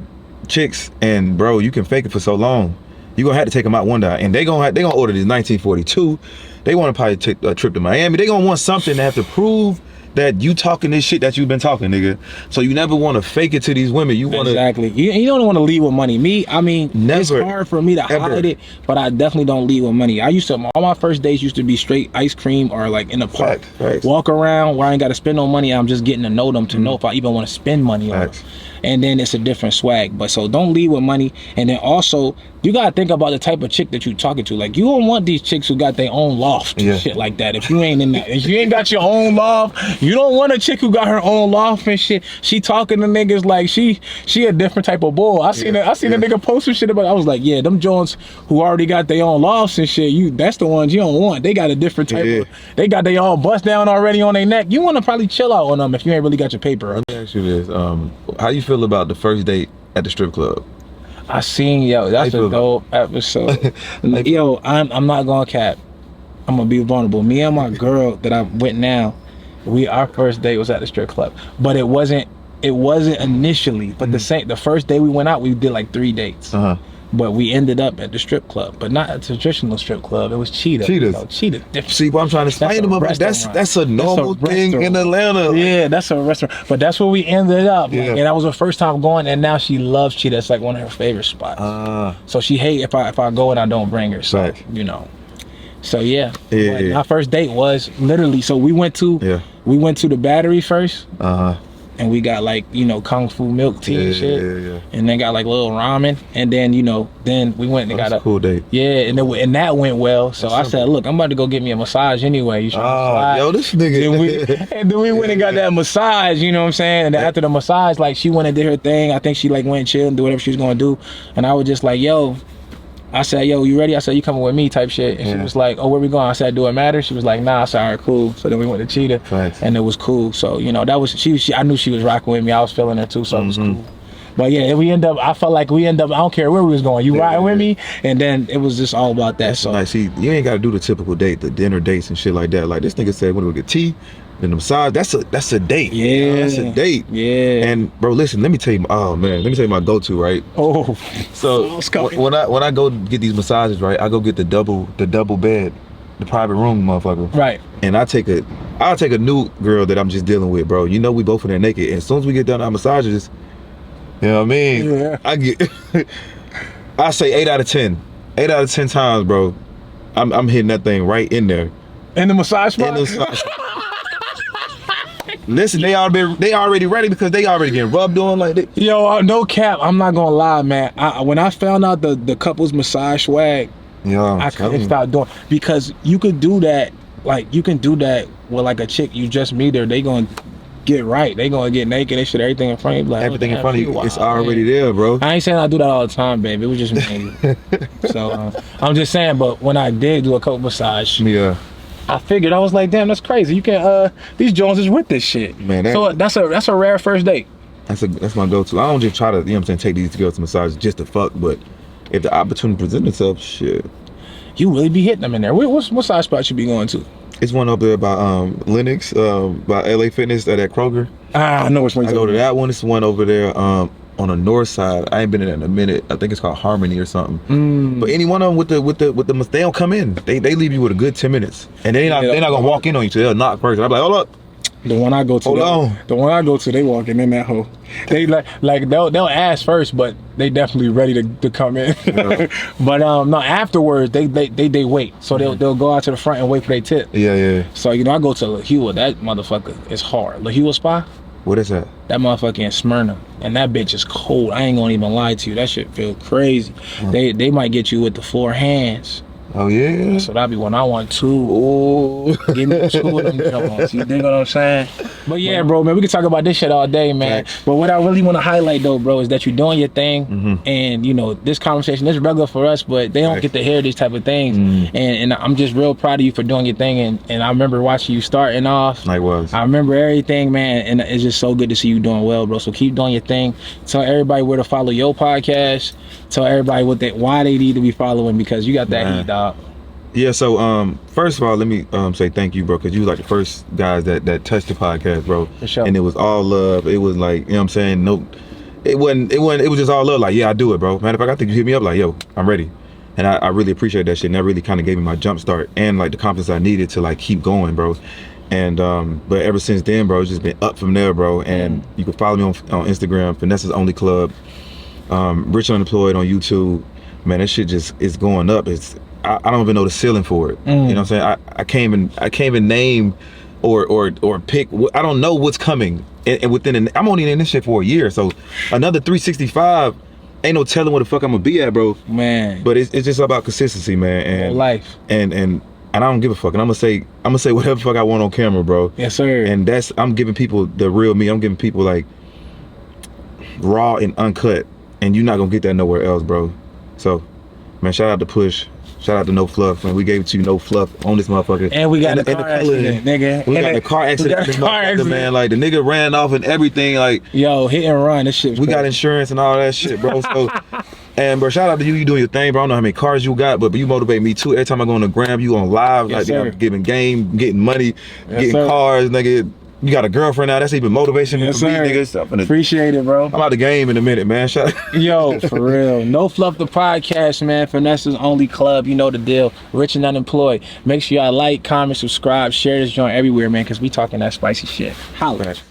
chicks, and bro, you can fake it for so long. You gonna have to take them out one day, and they gonna order this 1942. They want to probably take a trip to Miami. They gonna want something to have to prove that you talking this shit that you've been talking, nigga. So you never want to fake it to these women. You want to exactly. You don't want to lead with money. Never. It's hard for me to hide it, but I definitely don't lead with money. All my first dates used to be straight ice cream or like in the park. Facts. Walk around where I ain't got to spend no money. I'm just getting to know them to know if I even want to spend money on them. And then it's a different swag. But so don't lead with money. And then also, you gotta think about the type of chick that you talking to. Like, you don't want these chicks who got their own loft and shit like that. If you ain't in that, if you ain't got your own loft, you don't want a chick who got her own loft and shit. She talking to niggas like she a different type of bull. I seen a nigga post some shit about it. I was like, yeah, them Jones who already got their own lofts and shit, that's the ones you don't want. They got a different type of, they got their all bust down already on their neck. You wanna probably chill out on them if you ain't really got your paper. Let me ask you this. How you feel about the first date at the strip club? I seen, that's a dope episode. Yo, I'm not gonna cap. I'm gonna be vulnerable. Me and my girl that I went now, our first date was at the strip club. But it wasn't initially. But the first day we went out, we did like 3 dates. But we ended up at the strip club, but not a traditional strip club. It was Cheetah. Cheetah. See, what I'm trying to explain to them, that's a normal thing in Atlanta. Yeah, that's a restaurant. But that's where we ended up. Yeah. And that was her first time going, and now she loves Cheetah. It's like one of her favorite spots. So she hate if I go and I don't bring her. So you know. So yeah. My first date was literally. So we went to the Battery first. And we got like, kung fu milk tea and shit. And then got like little ramen. And then, then we went and got a cool date. Yeah, and that went well. So I said, look, I'm about to go get me a massage anyway. You yo, this nigga. And then we went and got that massage, you know what I'm saying? And then after the massage, like she went and did her thing. I think she like went and chilled and do whatever she was gonna do. And I was just like, yo, I said, yo, you ready? I said, you coming with me type shit. And she was like, oh, where we going? I said, do it matter? She was like, nah. I said, all right, cool. So then we went to Cheetah and it was cool. So, that was, she I knew she was rocking with me. I was feeling her too, so it was cool. But yeah, I felt like I don't care where we was going. You riding with me? And then it was just all about that. So like, see, you ain't got to do the typical date, the dinner dates and shit like that. Like this nigga said, when we get tea, then the massage, that's a date. Yeah. That's a date. Yeah. And bro, listen, let me tell you my go-to, right? Oh. So when I go get these massages, right, I go get the double bed. the private room, motherfucker. Right. And I'll take a new girl that I'm just dealing with, bro. You know, we both in there naked. And as soon as we get done our massages, you know what I mean? Yeah. I get, I say 8 out of 10. 8 out of 10 times, bro. I'm hitting that thing right in there. In the massage spot? In the massage. Listen, they already ready because they already getting rubbed on like that. Yo, no cap. I'm not gonna lie, man. When I found out the couples massage swag, Yeah, I couldn't stop doing, because you could do that. Like, you can do that with like a chick you just meet her. They gonna get right. They gonna get naked and shit. Everything in front of you. Like, everything in front of you, wow, it's already man. there, bro. I ain't saying I do that all the time, baby. It was just me. So I'm just saying. But when I did do a couple massage, Yeah. I figured, I was like, damn, that's crazy. You can these Jones is with this shit. Man, so that's a rare first date. That's my go-to. I don't just try to, you know what I'm saying, take these girls to massage just to fuck, but if the opportunity presents itself, shit. You really be hitting them in there. What side spot you be going to? It's one up there by Lennox, by LA Fitness at that Kroger. I know which one. I go to that one. It's one over there on the north side. I ain't been in there in a minute. I think it's called Harmony or something. But any one of them with the they don't come in. They leave you with a good 10 minutes, and they're not gonna walk in on you. So they'll knock first. I'm like, hold up. The one I go to. Hold on. The one I go to, they walking in that hole. They like they'll ask first, but they definitely ready to come in. Yeah. But no, afterwards they wait. So they'll go out to the front and wait for their tip. Yeah. So I go to La Hua. That motherfucker is hard. La Hua Spa. What is that? That motherfucker in Smyrna, and that bitch is cold. I ain't gonna even lie to you. That shit feel crazy. They might get you with the 4 hands. Oh yeah. So that'd be when I want 2. Oh. Give me 2 of them Jones. You dig what I'm saying? But yeah, bro, man, we can talk about this shit all day, man. Thanks. But what I really want to highlight though, bro, is that you're doing your thing, and this conversation is regular for us, but they don't get to hear these type of things. And I'm just real proud of you for doing your thing. And I remember watching you starting off. Likewise. I remember everything, man, and it's just so good to see you doing well, bro. So keep doing your thing. Tell everybody where to follow your podcast. Tell everybody why they need to be following, because you got that heat, dog. Yeah, so first of all, let me say thank you, bro, because you was like the first guys that touched the podcast, bro. For sure. And it was all love. It was like, you know what I'm saying? No, it was just all love. Like, yeah, I do it, bro. Matter of fact, I think you hit me up like, yo, I'm ready. And I really appreciate that shit. And that really kind of gave me my jump start and like the confidence I needed to like keep going, bro. And but ever since then, bro, it's just been up from there, bro. And you can follow me on Instagram, Finesse's Only Club, Rich Unemployed on YouTube. Man, that shit just is going up. I don't even know the ceiling for it. You know what I'm saying? I can't even name or pick. I don't know what's coming. And I'm only in this shit for a year, so another 365. Ain't no telling where the fuck I'm gonna be at, bro. Man. But it's just about consistency, man. And life. And I don't give a fuck. And I'm gonna say whatever the fuck I want on camera, bro. Yes, sir. And I'm giving people the real me. I'm giving people like raw and uncut. And you're not gonna get that nowhere else, bro. So, man, shout out to Push. Shout out to No Fluff, man. We gave it to you, No Fluff, on this motherfucker. And we got the car accident, nigga. We got the car accident, man. Like, the nigga ran off and everything. Like, yo, hit and run. This shit. We got insurance and all that shit, bro. So, and bro, shout out to you. You doing your thing, bro. I don't know how many cars you got, but you motivate me too. Every time I go on the gram, you on live, yes, like, sir. I'm giving game, getting money, yes, getting sir. cars, nigga. You got a girlfriend now. That's even motivation yes, for me, sir. nigga. Appreciate it, bro. I'm out the game in a minute, man. Yo, for real. No Fluff the podcast, man. Finesse's Only Club. You know the deal. Rich and Unemployed. Make sure y'all like, comment, subscribe, share this joint everywhere, man, because we talking that spicy shit. Holla. Right.